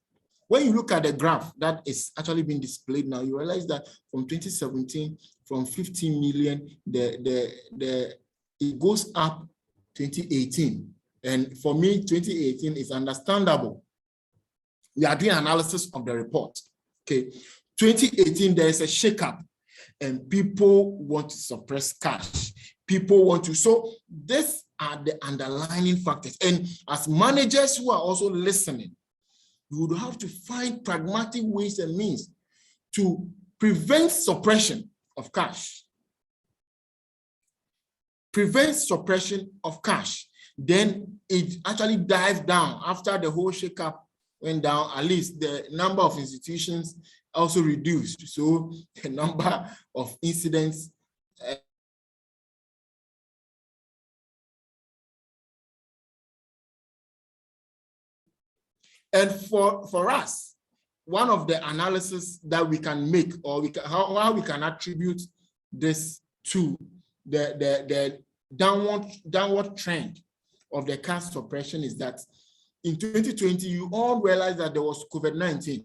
When you look at the graph that is actually being displayed now, you realize that from 2017, from 15 million, it goes up 2018. And for me, 2018 is understandable. We are doing analysis of the report. Okay, 2018, there is a shakeup and people want to suppress cash. People want to, so these are the underlying factors. And as managers who are also listening, you would have to find pragmatic ways and means to prevent suppression of cash. Prevent suppression of cash. Then it actually dives down after the whole shakeup went down. At least the number of institutions also reduced. So the number of incidents and for us, one of the analysis that we can make, or how we can attribute this to the downward trend of the cash suppression is that in 2020, you all realized that there was COVID-19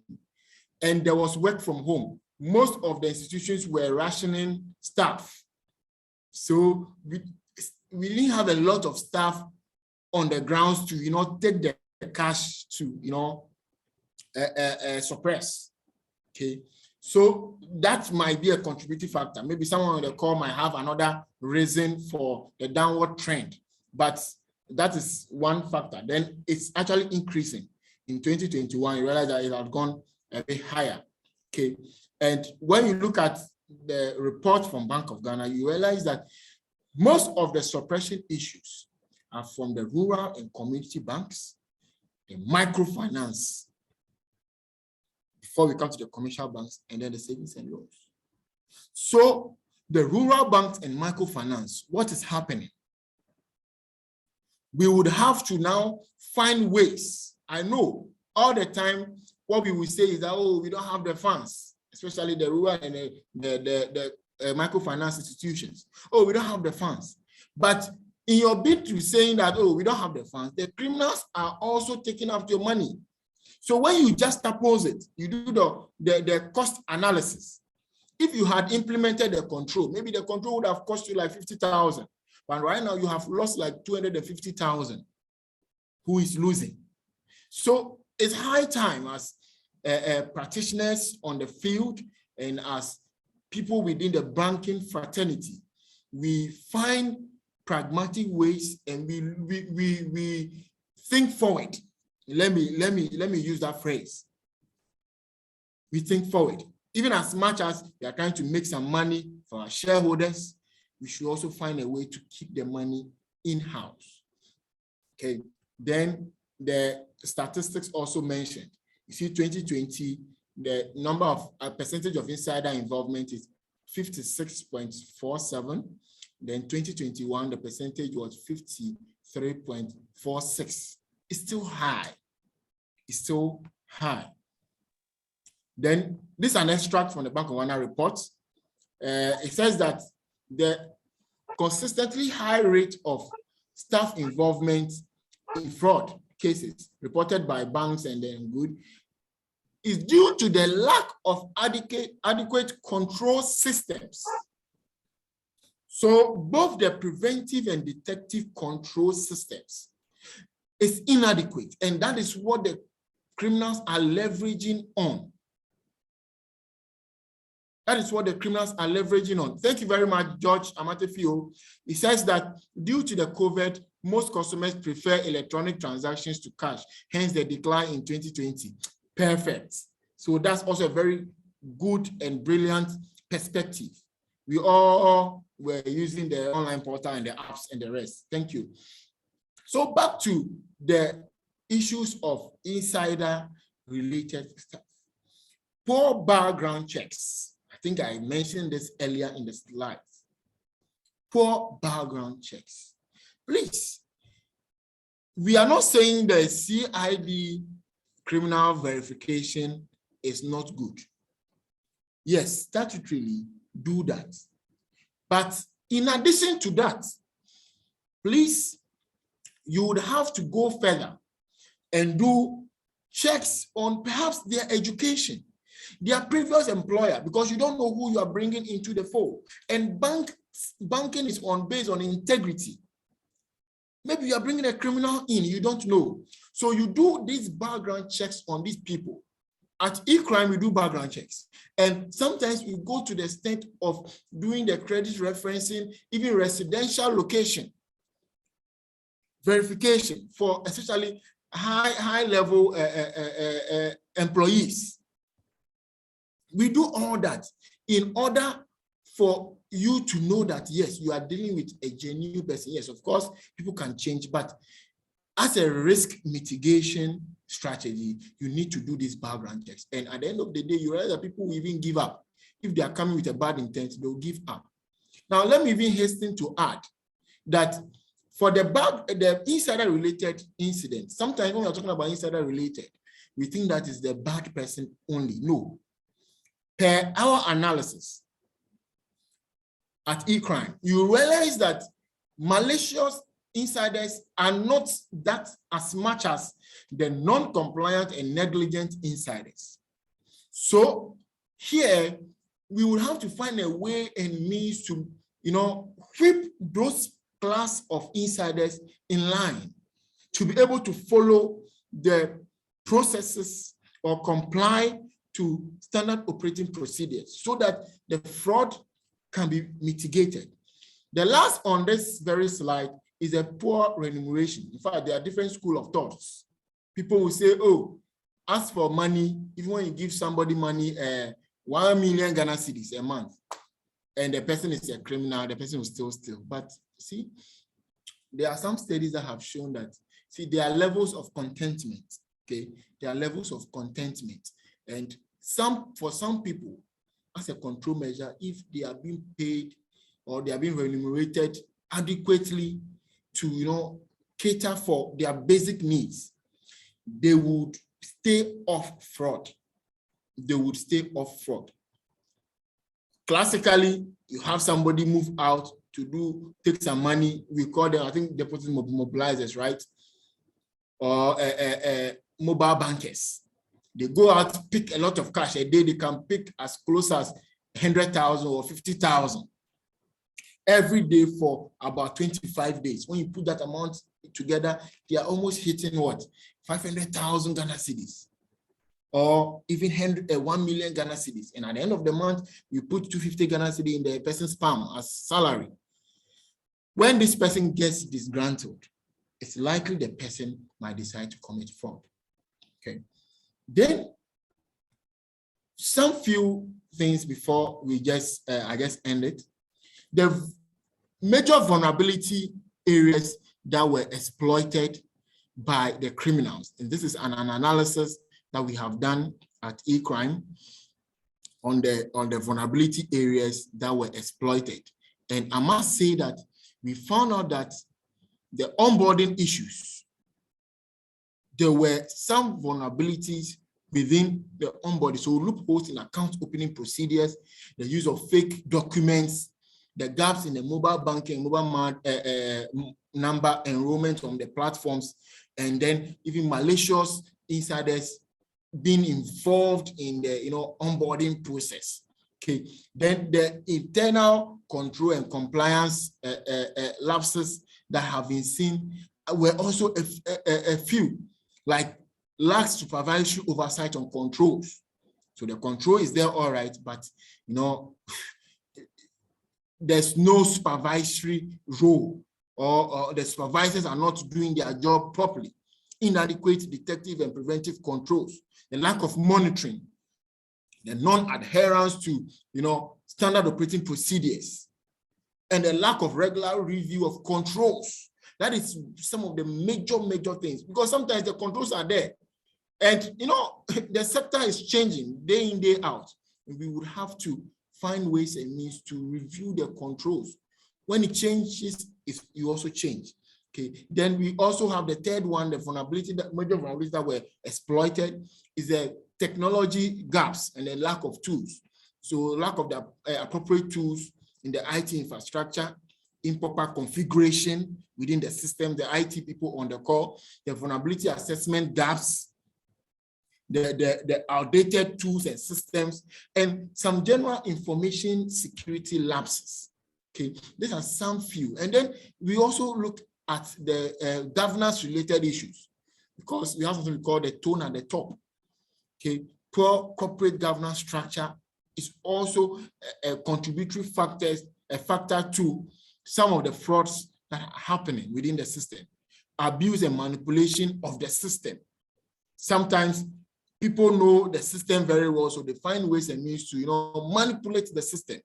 and there was work from home. Most of the institutions were rationing staff. So we didn't have a lot of staff on the grounds to, you know, take the cash to, you know, suppress. Okay, so that might be a contributing factor. Maybe someone on the call might have another reason for the downward trend, but that is one factor. Then it's actually increasing. In 2021, you realize that it had gone a bit higher. Okay, and when you look at the report from Bank of Ghana, you realize that most of the suppression issues are from the rural and community banks, the microfinance, before we come to the commercial banks, and then the savings and loans. So the rural banks and microfinance, what is happening? We would have to now find ways. I know all the time what we will say is that, oh, we don't have the funds, especially the rural and the microfinance institutions. Oh, we don't have the funds. But in your bid to saying that, oh, we don't have the funds, the criminals are also taking up your money. So when you just oppose it, you do the cost analysis. If you had implemented the control, maybe the control would have cost you like 50,000, but right now you have lost like 250,000. who is losing. So it's high time as practitioners on the field and as people within the banking fraternity, we find pragmatic ways and we think forward. Let me use that phrase. We think forward. Even as much as we are trying to make some money for our shareholders, we should also find a way to keep the money in-house. Okay, then the statistics also mentioned. You see, 2020, the number of percentage of insider involvement is 56.47. Then 2021, the percentage was 53.46. It's still high. It's still high. Then this is an extract from the Bank of Ghana report. It says that the consistently high rate of staff involvement in fraud cases reported by banks and then good is due to the lack of adequate control systems. So both the preventive and detective control systems is inadequate, and that is what the criminals are leveraging on. That is what the criminals are leveraging on. Thank you very much, George Amatefio. He says that due to the COVID, most customers prefer electronic transactions to cash, hence the decline in 2020. Perfect. So that's also a very good and brilliant perspective. We all were using the online portal and the apps and the rest. Thank you. So back to the issues of insider-related stuff. Poor background checks. I think I mentioned this earlier in the slides. Poor background checks. Please, we are not saying the CID criminal verification is not good. Yes, statutorily do that. But in addition to that, please, you would have to go further and do checks on perhaps their education, their previous employer, because you don't know who you are bringing into the fold. And banking is based on integrity. Maybe you are bringing a criminal in, you don't know. So you do these background checks on these people. At e-crime, we do background checks. And sometimes we go to the extent of doing the credit referencing, even residential location verification for especially high-level employees. We do all that in order for you to know that, yes, you are dealing with a genuine person. Yes, of course, people can change, but as a risk mitigation strategy, you need to do these background checks. And at the end of the day, you realize that people will even give up. If they are coming with a bad intent, they'll give up. Now, let me even hasten to add that for the insider-related incident, sometimes when we're talking about insider-related, we think that is the bad person only. No. Per our analysis at e-crime, you realize that malicious insiders are not that as much as the non-compliant and negligent insiders. So here, we will have to find a way and means to, whip those class of insiders in line to be able to follow the processes or comply to standard operating procedures so that the fraud can be mitigated. The last on this very slide is a poor remuneration. In fact, there are different schools of thoughts. People will say, oh, ask for money, even when you give somebody money, 1 million Ghana cedis a month, and the person is a criminal, the person will still steal. But see, there are some studies that have shown that, see, there are levels of contentment, okay? There are levels of contentment. And for some people, as a control measure, if they are being paid or they are being remunerated adequately to, cater for their basic needs, they would stay off fraud. They would stay off fraud. Classically, you have somebody move out to take some money. We call them, I think, deposit mobilizers, right? Or mobile bankers. They go out, pick a lot of cash a day. They can pick as close as 100,000 or 50,000 every day for about 25 days. When you put that amount together, they are almost hitting what? 500,000 Ghana cedis, or even 1 million Ghana cedis. And at the end of the month, you put 250 Ghana cedi in the person's palm as salary. When this person gets disgruntled, it's likely the person might decide to commit fraud. Okay. Then some few things before we just, I guess, end it. The major vulnerability areas that were exploited by the criminals, and this is an analysis that we have done at eCrime on the vulnerability areas that were exploited. And I must say that we found out that the onboarding issues, there were some vulnerabilities within the onboarding. So loopholes in account opening procedures, the use of fake documents, the gaps in the mobile banking, mobile number enrollment on the platforms, and then even malicious insiders being involved in the onboarding process. Okay, then the internal control and compliance lapses that have been seen were also a few, like lack supervisory oversight on controls. So the control is there, all right, but there's no supervisory role, or the supervisors are not doing their job properly. Inadequate detective and preventive controls, the lack of monitoring, the non-adherence to standard operating procedures, and the lack of regular review of controls. That is some of the major things, because sometimes the controls are there, and the sector is changing day in, day out, and we would have to find ways and means to review the controls. When it changes, you also change. Okay. Then we also have the third one, the vulnerability, major vulnerabilities that were exploited is the technology gaps and the lack of tools. So lack of the appropriate tools in the IT infrastructure, improper configuration within the system, the IT people on the call, the vulnerability assessment gaps, the outdated tools and systems, and some general information security lapses. Okay, these are some few. And then we also look at the governance related issues, because we have something we call the tone at the top. Okay, poor corporate governance structure is also a contributory factor to some of the frauds that are happening within the system. Abuse and manipulation of the system. Sometimes people know the system very well, so they find ways and means to manipulate the system.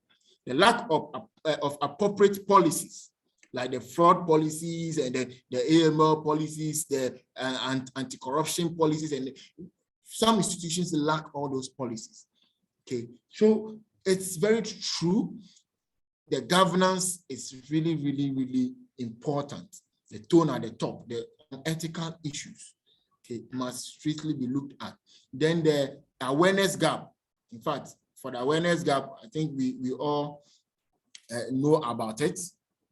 The lack of appropriate policies, like the fraud policies and the AML policies, the anti-corruption policies, and some institutions lack all those policies. Okay, so it's very true. The governance is really important. The tone at the top, the ethical issues, okay, must strictly be looked at. Then the awareness gap. In fact, for the awareness gap, I think we all know about it.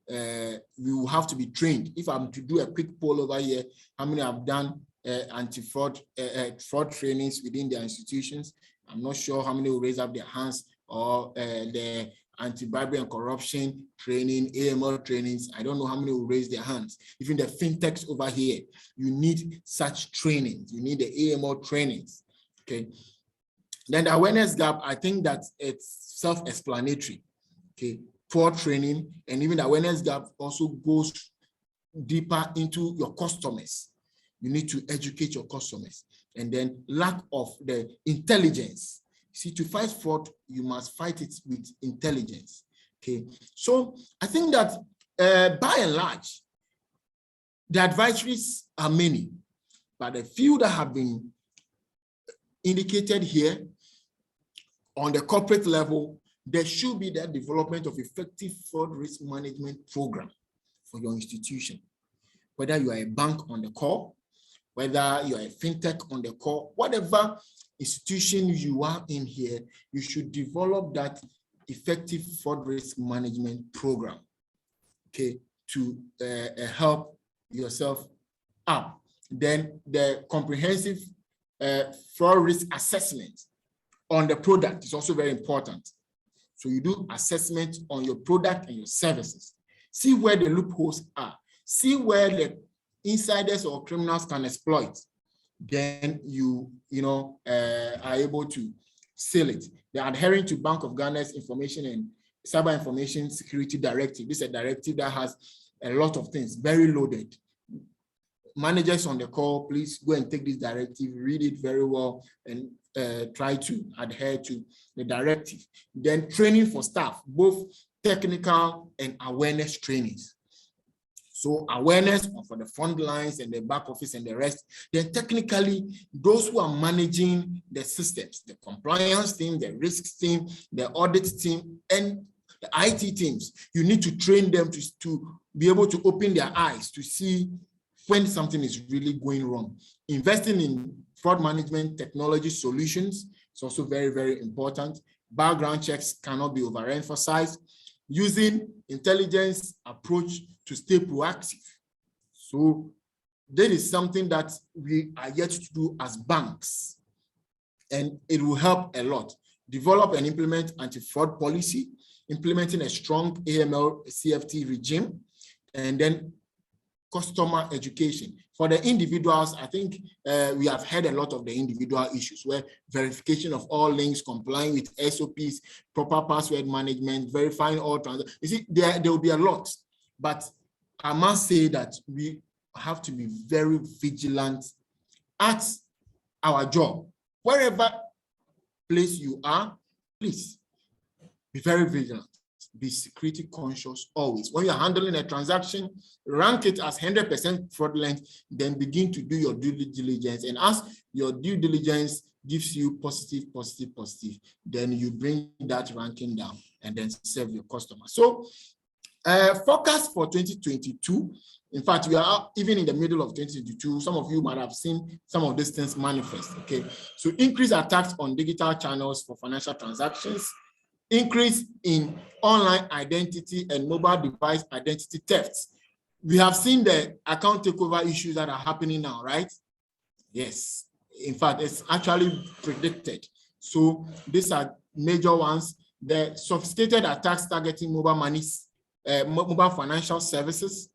We will have to be trained. If I'm to do a quick poll over here, how many have done anti-fraud fraud trainings within their institutions? I'm not sure how many will raise up their hands, or the anti-bribery and corruption training, AML trainings. I don't know how many will raise their hands. Even the fintechs over here, you need such trainings. You need the AML trainings. Okay. Then the awareness gap, I think that it's self-explanatory. Okay, poor training, and even the awareness gap also goes deeper into your customers. You need to educate your customers. And then lack of the intelligence. See, to fight fraud, you must fight it with intelligence. Okay, so I think that by and large, the advisories are many, but the few that have been indicated here on the corporate level, there should be that development of effective fraud risk management program for your institution. Whether you are a bank on the call, whether you are a fintech on the call, whatever institution you are in here, you should develop that effective fraud risk management program, okay, to help yourself up. Then the comprehensive fraud risk assessment on the product is also very important. So you do assessment on your product and your services. See where the loopholes are. See where the insiders or criminals can exploit, then you are able to seal it. They're adhering to Bank of Ghana's Information and Cyber Information Security Directive. This is a directive that has a lot of things, very loaded. Managers on the call, please go and take this directive, read it very well, and try to adhere to the directive. Then training for staff, both technical and awareness trainings. So awareness for the front lines and the back office and the rest. Then technically, those who are managing the systems, the compliance team, the risks team, the audit team, and the IT teams, you need to train them to be able to open their eyes to see when something is really going wrong. Investing in fraud management technology solutions is also very, very important. Background checks cannot be overemphasized. Using intelligence approach to stay proactive. So that is something that we are yet to do as banks, and it will help a lot. Develop and implement anti-fraud policy, implementing a strong AML CFT regime, and then customer education. For the individuals, I think we have heard a lot of the individual issues where verification of all links, complying with SOPs, proper password management, verifying all transactions. You see, there will be a lot, but I must say that we have to be very vigilant at our job. Wherever place you are, please be very vigilant. Be security conscious always. When you're handling a transaction, rank it as 100% fraudulent, then begin to do your due diligence. And as your due diligence gives you positive, then you bring that ranking down and then serve your customer. So forecast for 2022. In fact, we are even in the middle of 2022. Some of you might have seen some of these things manifest. Okay, so increased attacks on digital channels for financial transactions, increase in online identity and mobile device identity thefts. We have seen the account takeover issues that are happening now, right? Yes. In fact, it's actually predicted. So these are major ones. The sophisticated attacks targeting mobile financial services,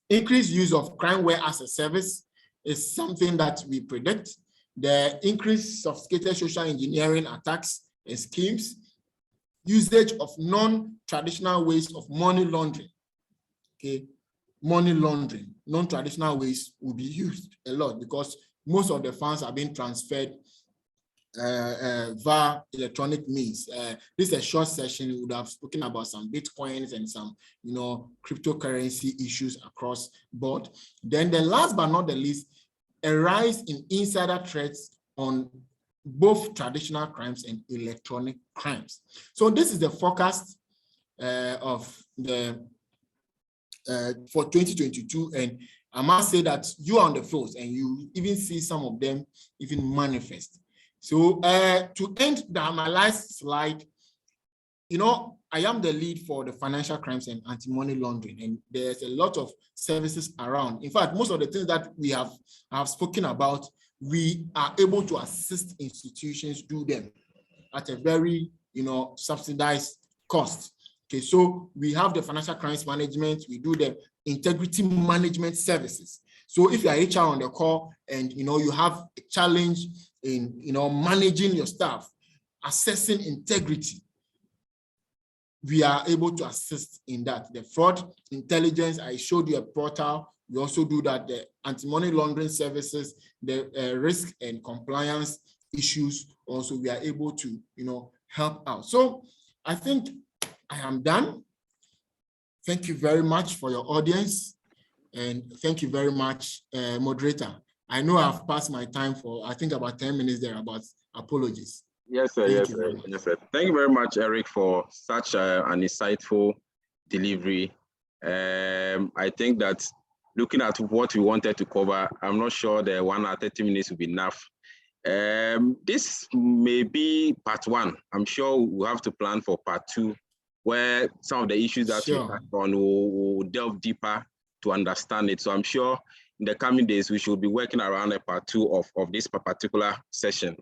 increased use of crimeware as a service is something that we predict. The increased sophisticated social engineering attacks and schemes, usage of non-traditional ways of money laundering. Okay, money laundering, non-traditional ways will be used a lot because most of the funds are being transferred via electronic means. This is a short session. We would have spoken about some Bitcoins and some, cryptocurrency issues across board. Then the last but not the least, a rise in insider threats on both traditional crimes and electronic crimes. So this is the forecast of the for 2022, and I must say that you are on the floors and you even see some of them even manifest. So to end the analyzed slide, I am the lead for the financial crimes and anti-money laundering, and there's a lot of services around. In fact, most of the things that we have spoken about, we are able to assist institutions do them at a very, subsidized cost. Okay, so we have the financial crimes management, we do the integrity management services. So if you are HR on the call and you have a challenge in managing your staff, assessing integrity, we are able to assist in that. The fraud intelligence, I showed you a portal. We also do that, the anti-money laundering services, the risk and compliance issues. Also, we are able to help out. So I think I am done. Thank you very much for your audience. And thank you very much, moderator. I know I've passed my time for, I think, about 10 minutes there, about apologies. Yes, sir. Yes, sir. Yes, sir. Thank you very much, Eric, for such an insightful delivery. I think that looking at what we wanted to cover, I'm not sure the 1 hour 30 minutes will be enough. This may be part 1. I'm sure we'll have to plan for part 2, where some of the issues that we touched on will delve deeper to understand it. So I'm sure in the coming days, we should be working around a part 2 of this particular session.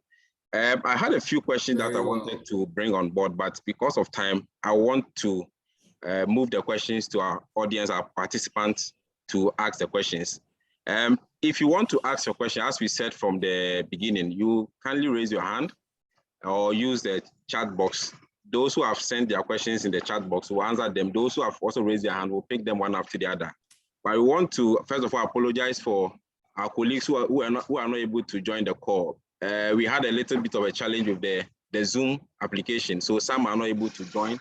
I had a few questions that I wanted to bring on board, but because of time, I want to move the questions to our audience, our participants to ask the questions. If you want to ask your question, as we said from the beginning, you kindly raise your hand or use the chat box. Those who have sent their questions in the chat box will answer them. Those who have also raised their hand will pick them one after the other. But we want to, first of all, apologize for our colleagues who are not able to join the call. We had a little bit of a challenge with the Zoom application, so some are not able to join.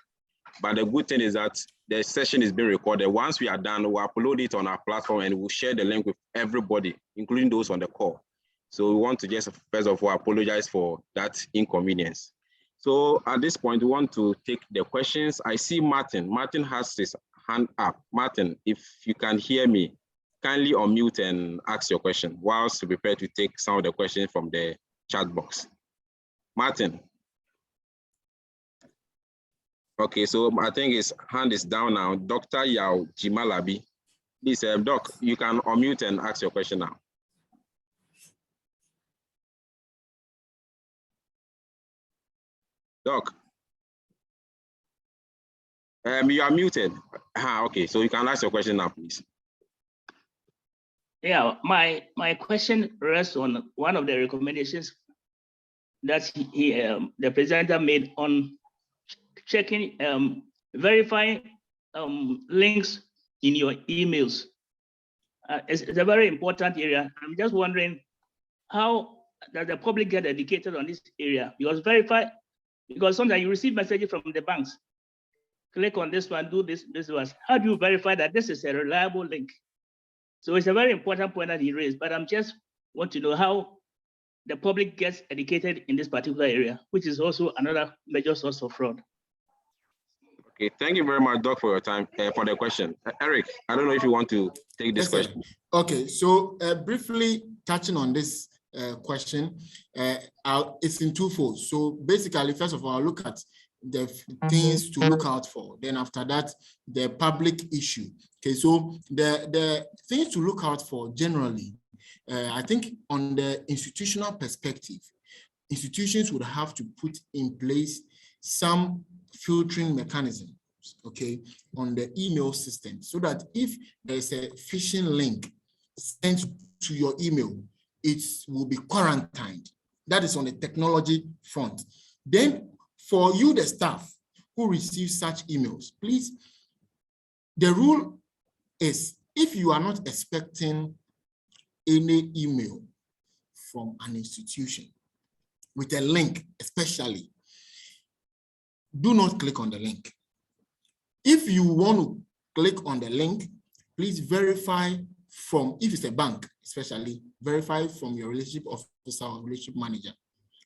But the good thing is that the session is being recorded. Once we are done, we'll upload it on our platform and we'll share the link with everybody, including those on the call. So we want to just, first of all, apologize for that inconvenience. So at this point, we want to take the questions. I see Martin. Martin has his hand up. Martin, if you can hear me, kindly unmute and ask your question whilst you prepare to take some of the questions from the chat box. Martin. Okay, so I think his hand is down now. Dr. Yao Jimalabi. Please, Doc, you can unmute and ask your question now. Doc. You are muted. Okay, so you can ask your question now, please. Yeah, my question rests on one of the recommendations that the presenter made on checking, verifying links in your emails. It's a very important area. I'm just wondering, how does the public get educated on this area? Because sometimes you receive messages from the banks. Click on this one, do this one. How do you verify that this is a reliable link? So it's a very important point that he raised, but I'm just want to know how the public gets educated in this particular area, which is also another major source of fraud. Okay, thank you very much, Doc, for your time, for the question. Eric, I don't know if you want to take this question. Okay, so briefly touching on this question, it's in twofold. So basically, first of all, I'll look at the things to look out for. Then after that, the public issue. Okay, so the things to look out for generally, I think on the institutional perspective, institutions would have to put in place some filtering mechanisms, okay, on the email system, so that if there's a phishing link sent to your email, it will be quarantined. That is on the technology front. Then for you, the staff who receive such emails, please, the rule is if you are not expecting any email from an institution with a link, especially, do not click on the link. If you want to click on the link, please verify from, if it's a bank, especially, verify from your relationship officer or relationship manager.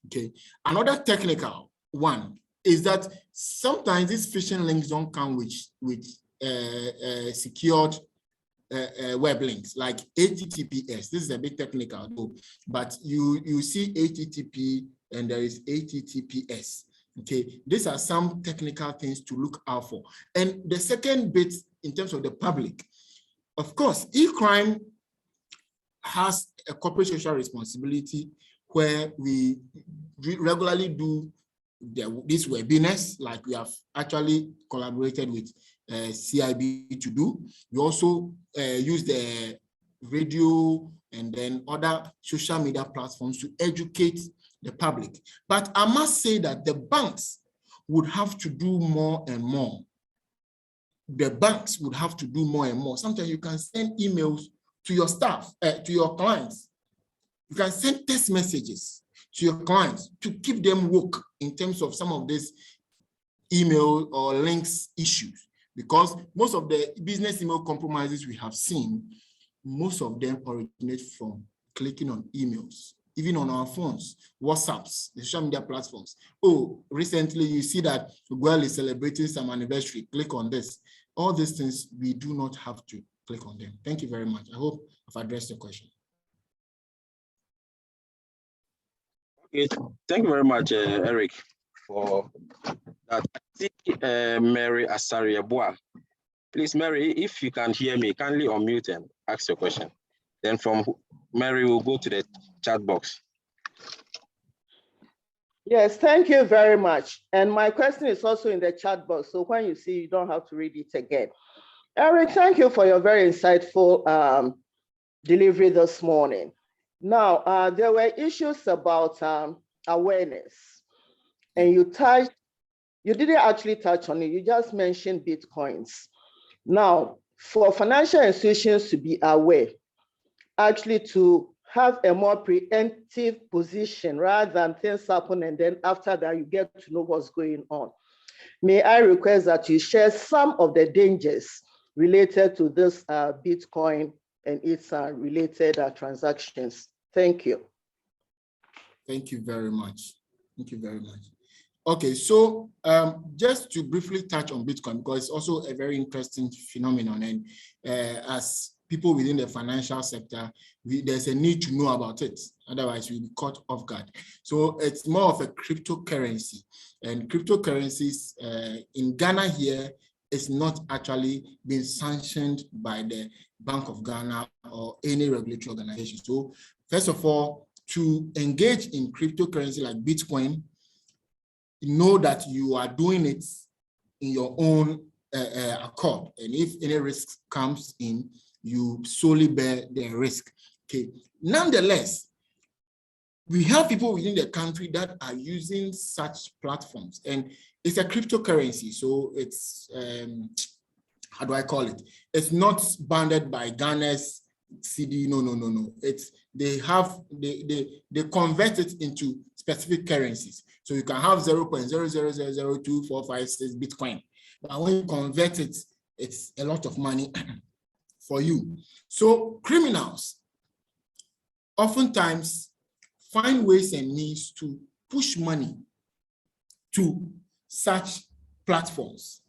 Okay. Another technical one is that sometimes these phishing links don't come with secured web links like HTTPS. This is a bit technical though, but you see HTTP and there is HTTPS. Okay, these are some technical things to look out for. And the second bit in terms of the public, of course, e-crime has a corporate social responsibility where we regularly do these webinars, like we have actually collaborated with CIB to do. We also use the radio and then other social media platforms to educate the public. But I must say that the banks would have to do more and more. The banks would have to do more and more. Sometimes you can send emails to your staff, to your clients. You can send text messages to your clients to keep them woke in terms of some of these email or links issues. Because most of the business email compromises we have seen, most of them originate from clicking on emails, even on our phones, WhatsApps, the social media platforms. Oh, recently you see that Google is celebrating some anniversary, click on this. All these things, we do not have to click on them. Thank you very much. I hope I've addressed your question. Okay, thank you very much, Eric, for that. Mary Asariabua. Please, Mary, if you can hear me, kindly unmute and ask your question. Then from Mary, we'll go to the chat box. Yes, thank you very much. And my question is also in the chat box. So when you see, you don't have to read it again. Eric, thank you for your very insightful delivery this morning. Now, there were issues about awareness, and you didn't actually touch on it. You just mentioned Bitcoins. Now, for financial institutions to be aware, actually to have a more preemptive position rather than things happen and then after that you get to know what's going on. May I request that you share some of the dangers related to this Bitcoin and its related transactions? Thank you. Thank you very much. Thank you very much. Okay, so just to briefly touch on Bitcoin, because it's also a very interesting phenomenon, and as people within the financial sector, there's a need to know about it. Otherwise, we'll be caught off guard. So it's more of a cryptocurrency, and cryptocurrencies in Ghana here is not actually being sanctioned by the Bank of Ghana or any regulatory organization. So first of all, to engage in cryptocurrency like Bitcoin, know that you are doing it in your own accord. And if any risk comes in, you solely bear the risk. Okay. Nonetheless, we have people within the country that are using such platforms, and it's a cryptocurrency. So it's, how do I call it? It's not bounded by Ghana's CD. No. It's, they convert it into specific currencies. So you can have 0.0000246 Bitcoin. But when you convert it, it's a lot of money for you. So criminals oftentimes find ways and means to push money to such platforms.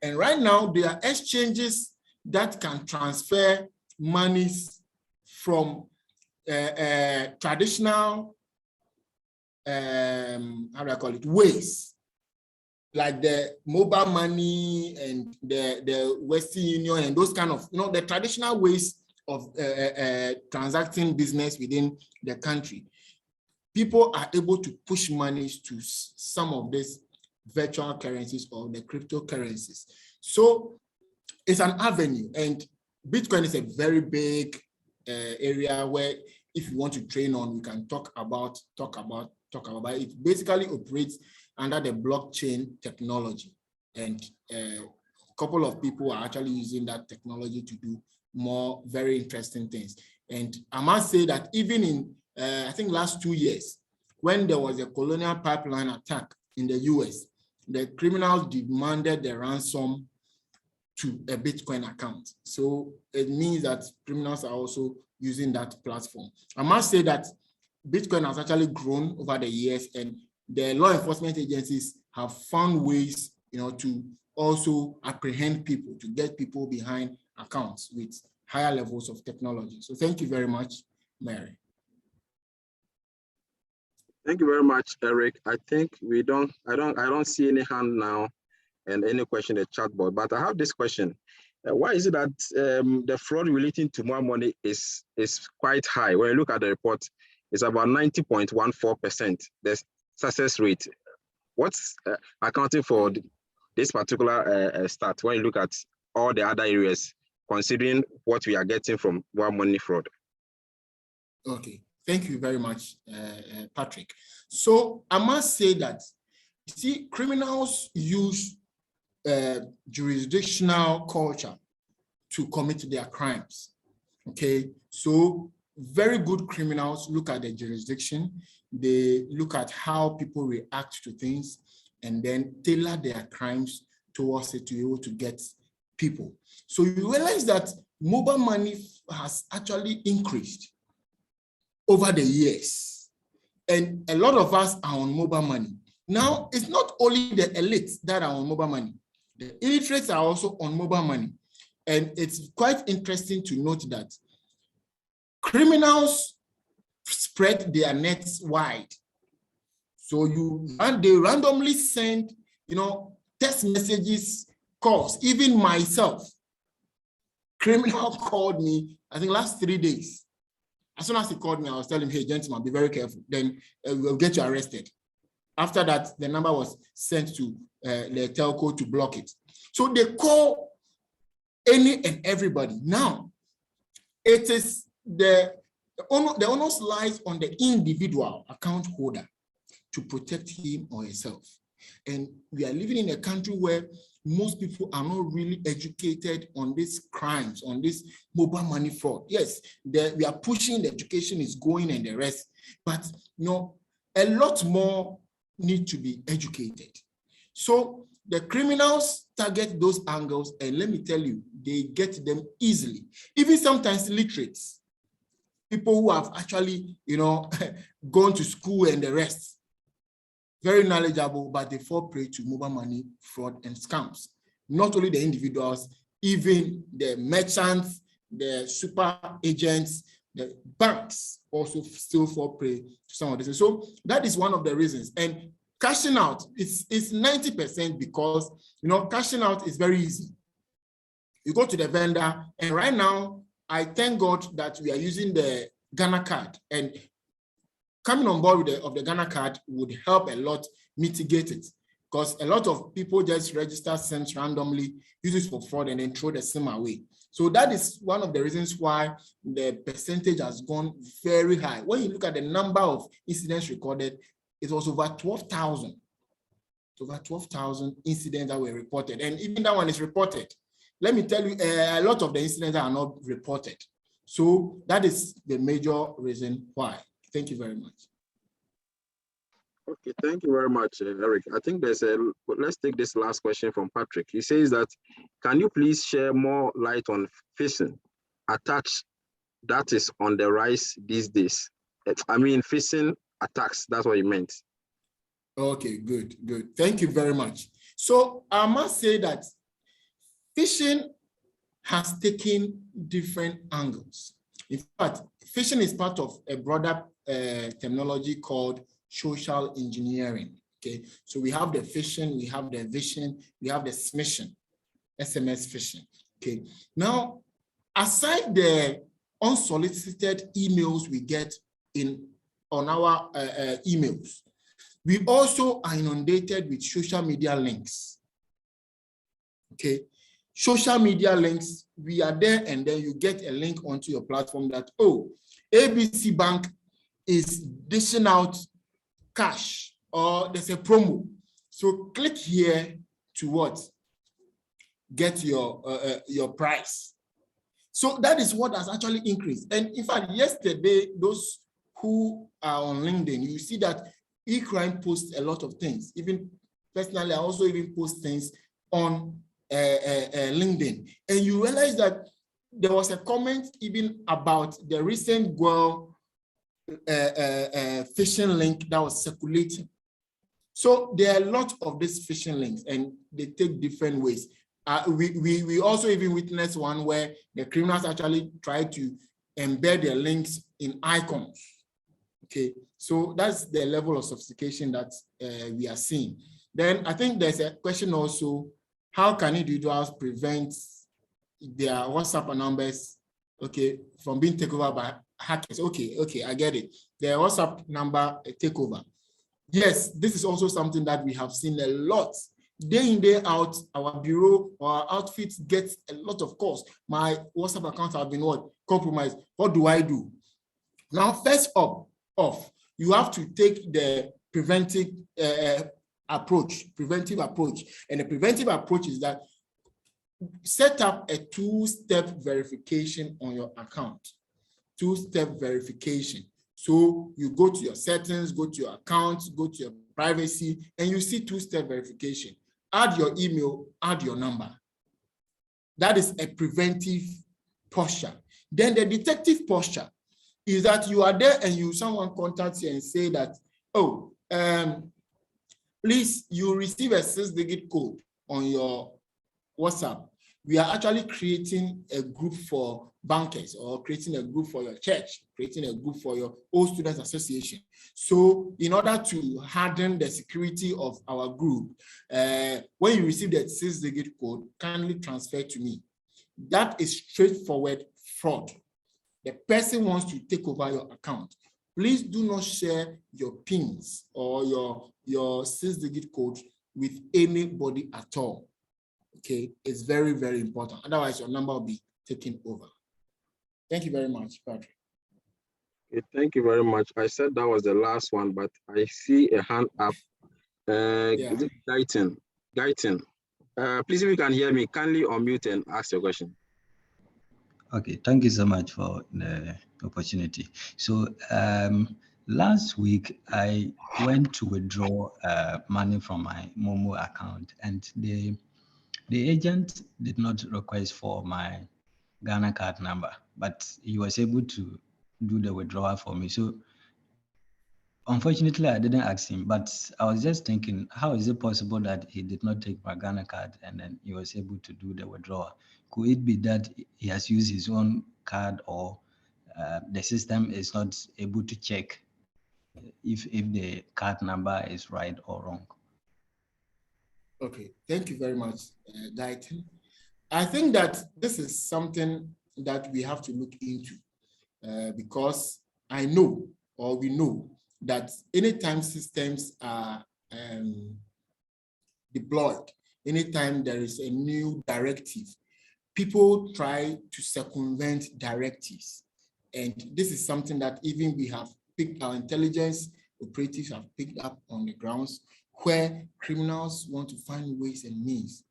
And right now, there are exchanges that can transfer monies from traditional, how do I call it, ways, like the mobile money and the Western Union and those kind of, the traditional ways of transacting business within the country. People are able to push money to some of these virtual currencies or the cryptocurrencies. So it's an avenue, and Bitcoin is a very big area where if you want to train on, we can talk about it. Basically operates under the blockchain technology, and a couple of people are actually using that technology to do more very interesting things. And I must say that even in I think last 2 years, when there was a colonial pipeline attack in the US, the criminals demanded the ransom to a Bitcoin account. So it means that criminals are also using that platform. I must say that Bitcoin has actually grown over the years, and the law enforcement agencies have found ways, to also apprehend people, to get people behind accounts with higher levels of technology. So thank you very much, Mary. Thank you very much, Eric. I think I don't see any hand now and any question in the chat board, but I have this question. Why is it that the fraud relating to more money is quite high? When you look at the report, it's about 90.14%, the success rate. What's accounting for this particular stat when you look at all the other areas, considering what we are getting from more money fraud? Okay, thank you very much, Patrick. So I must say that, see, criminals use jurisdictional culture to commit their crimes. Okay, so very good criminals look at the jurisdiction, they look at how people react to things, and then tailor their crimes towards it to be able to get people. So you realize that mobile money has actually increased over the years, and a lot of us are on mobile money. Now, it's not only the elites that are on mobile money, the illiterates are also on mobile money. And it's quite interesting to note that criminals spread their nets wide. So they randomly send, text messages, calls. Even myself, criminal called me, I think last 3 days. As soon as he called me, I was telling him, hey, gentlemen, be very careful. Then we'll get you arrested. After that, the number was sent to the telco to block it. So they call any and everybody. Now, it is the onus lies on the individual account holder to protect him or herself. And we are living in a country where most people are not really educated on these crimes, on this mobile money fraud. Yes, we are pushing, the education is going and the rest, but a lot more need to be educated. So the criminals target those angles, and let me tell you, they get them easily. Even sometimes literates, people who have actually, gone to school and the rest, very knowledgeable, but they fall prey to mobile money fraud and scams. Not only the individuals, even the merchants, the super agents, the banks also still fall prey to some of this. So that is one of the reasons. And cashing out is 90% because cashing out is very easy. You go to the vendor, and right now, I thank God that we are using the Ghana card, and coming on board with the Ghana card would help a lot mitigate it, because a lot of people just register SIMs randomly, use it for fraud, and then throw the SIM away. So that is one of the reasons why the percentage has gone very high. When you look at the number of incidents recorded, it was over 12,000. Over 12,000 incidents that were reported, and even that one is reported. Let me tell you, a lot of the incidents are not reported. So that is the major reason why. Thank you very much. Okay, thank you very much, Eric. I think let's take this last question from Patrick. He says that, can you please share more light on phishing attacks that is on the rise these days? I mean, phishing attacks, that's what he meant. Okay, good. Thank you very much. So I must say that phishing has taken different angles. In fact, phishing is part of a broader terminology called social engineering. Okay, so we have the phishing, we have the vision, we have the smishing, SMS phishing. Okay, now aside the unsolicited emails we get on our emails, we also are inundated with social media links. Okay, social media links, we are there, and then you get a link onto your platform that, oh, ABC Bank is dishing out cash, or there's a promo. So click here to what? Get your price. So that is what has actually increased. And in fact, yesterday, those who are on LinkedIn, you see that e-crime posts a lot of things. Even personally, I also even post things on LinkedIn. And you realize that there was a comment even about the recent Guel phishing link that was circulating. So there are a lot of these phishing links, and they take different ways. We also even witnessed one where the criminals actually try to embed their links in icons. Okay, so that's the level of sophistication that we are seeing. Then I think there's a question also, how can individuals prevent their WhatsApp numbers, okay, from being taken over by hackers? Okay, I get it. The WhatsApp number takeover. Yes, this is also something that we have seen a lot. Day in, day out, our bureau or our outfits gets a lot of calls. My WhatsApp account have been compromised. What do I do? Now, first off, you have to take the preventive approach. And the preventive approach is that set up a two-step verification on your account. Two-step verification. So you go to your settings, go to your accounts, go to your privacy, and you see two-step verification. Add your email, add your number. That is a preventive posture. Then the detective posture is that you are there and someone contacts you and say that, oh, please, you receive a 6-digit code on your WhatsApp. We are actually creating a group for bankers, or creating a group for your church, creating a group for your old students association. So in order to harden the security of our group, when you receive that 6-digit code, kindly transfer to me. That is straightforward fraud. The person wants to take over your account. Please do not share your PINs or your 6-digit code with anybody at all. okay, is very, very important. Otherwise, your number will be taken over. Thank you very much, Patrick. Okay, thank you very much. I said that was the last one, but I see a hand up. Yeah. Is it Gaitin? Gaitin. Please, if you can hear me, kindly unmute and ask your question. Okay, thank you so much for the opportunity. So last week, I went to withdraw money from my Momo account, and the agent did not request for my Ghana card number, but he was able to do the withdrawal for me. So unfortunately, I didn't ask him, but I was just thinking, how is it possible that he did not take my Ghana card and then he was able to do the withdrawal? Could it be that he has used his own card, or the system is not able to check if the card number is right or wrong? Okay, thank you very much, Gaitin. I think that this is something that we have to look into because I know, or we know, that anytime systems are deployed, anytime there is a new directive, people try to circumvent directives. And this is something that even we have picked, our intelligence operatives have picked up on the grounds, where criminals want to find ways and means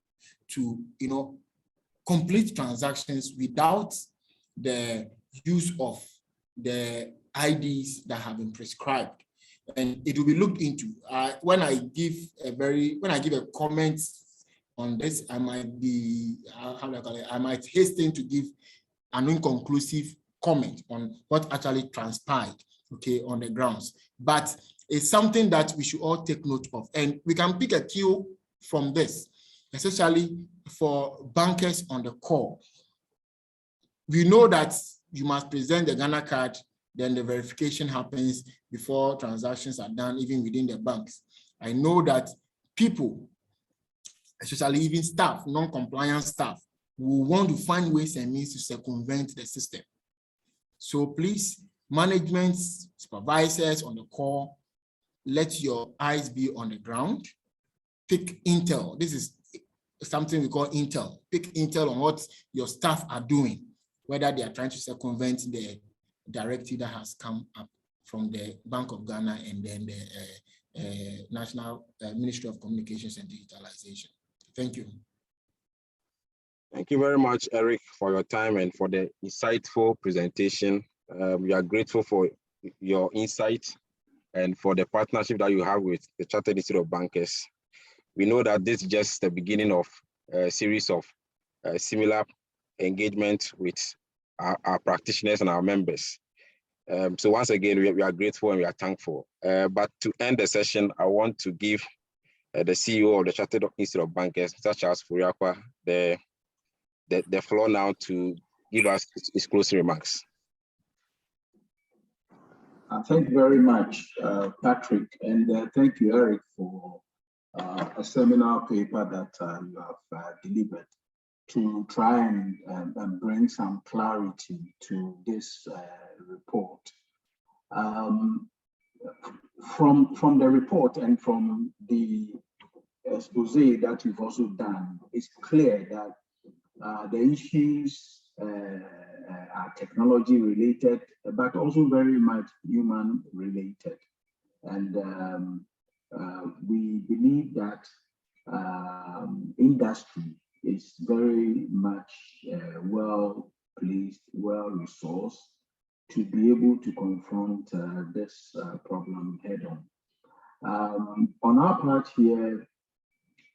to, complete transactions without the use of the IDs that have been prescribed. And it will be looked into. When I give a comment on this, I might be, I might hasten to give an inconclusive comment on what actually transpired, okay, on the grounds. But it's something that we should all take note of. And we can pick a cue from this, especially for bankers on the call. We know that you must present the Ghana card, then the verification happens before transactions are done, even within the banks. I know that people, especially even staff, non-compliant staff, will want to find ways and means to circumvent the system. So please, management, supervisors on the call, let your eyes be on the ground. Pick intel. This is something we call intel. Pick intel on what your staff are doing, whether they are trying to circumvent the directive that has come up from the Bank of Ghana and then the National Ministry of Communications and Digitalization. Thank you. Thank you very much, Eric, for your time and for the insightful presentation. We are grateful for your insight and for the partnership that you have with the Chartered Institute of Bankers. We know that this is just the beginning of a series of similar engagement with our practitioners and our members. So once again, we are grateful and we are thankful. But to end the session, I want to give the CEO of the Chartered Institute of Bankers, Mr. Charles Furiakwa, the floor now to give us his closing remarks. Thank you very much, Patrick, and thank you, Eric, for a seminar paper that you have delivered to try and bring some clarity to this report. From the report and from the expose that you've also done, it's clear that the issues are technology related, but also very much human related. And we believe that industry is very much well placed, well resourced to be able to confront this problem head on. On our part here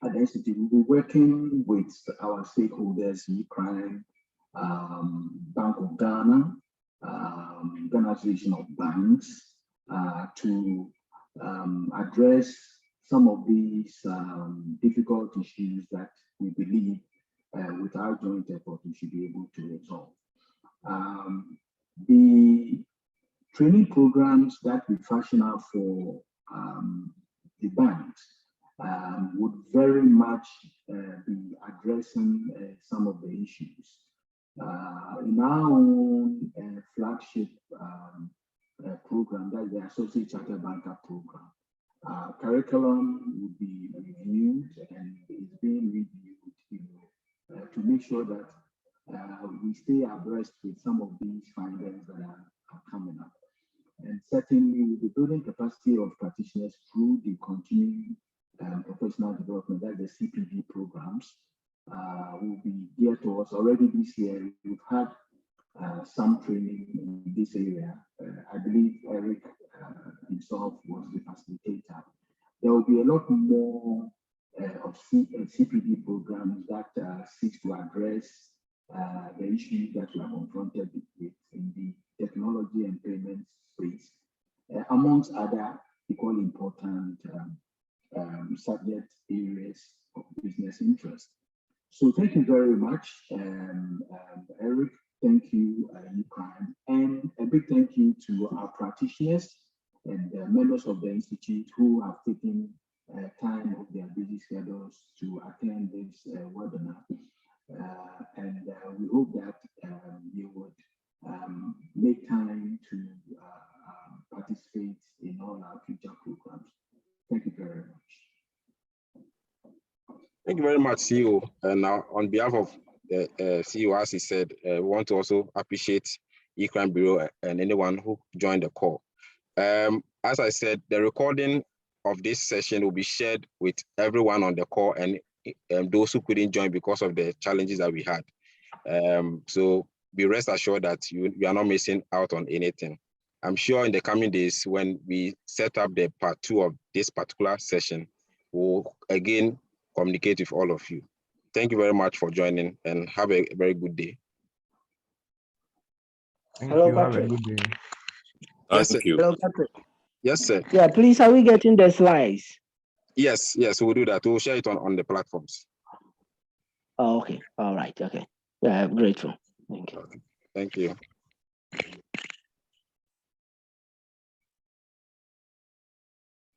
at the Institute, we'll be working with our stakeholders, Crime, Bank of Ghana, Ghana Association of Banks, to address some of these difficult issues that we believe with our joint effort we should be able to resolve. The training programs that we fashion out for the banks would very much be addressing some of the issues. In our own flagship program, that's the Associate Chartered Banker program, curriculum would be reviewed and is being reviewed to make sure that we stay abreast with some of these findings that are coming up. And certainly, with the building capacity of practitioners through the continuing professional development, that's the CPD programs, will be geared towards. Already this year, we've had some training in this area. I believe Eric himself was the facilitator. There will be a lot more of CPD programs that seeks to address the issues that we are confronted with in the technology and payments space, amongst other equally important subject areas of business interest. So thank you very much, Eric. Thank you, Ukraine, and a big thank you to our practitioners and members of the Institute who have taken time of their busy schedules to attend this webinar. And we hope that you would make time to participate in all our future programs. Thank you very much. Thank you very much, CEO. And now, on behalf of the CEO, as he said, we want to also appreciate E-Crime Bureau and anyone who joined the call. As I said, the recording of this session will be shared with everyone on the call and those who couldn't join because of the challenges that we had. So be rest assured that you are not missing out on anything. I'm sure in the coming days, when we set up the part 2 of this particular session, we'll again communicate with all of you. Thank you very much for joining and have a very good day. Hello, Patrick. Have a good day. Yes, sir. Hello, Patrick. Yes, sir. Yeah, please, are we getting the slides? Yes, we'll do that. We'll share it on the platforms. Oh, okay. All right. Okay. Yeah, I'm grateful. Thank you. Okay. Thank you.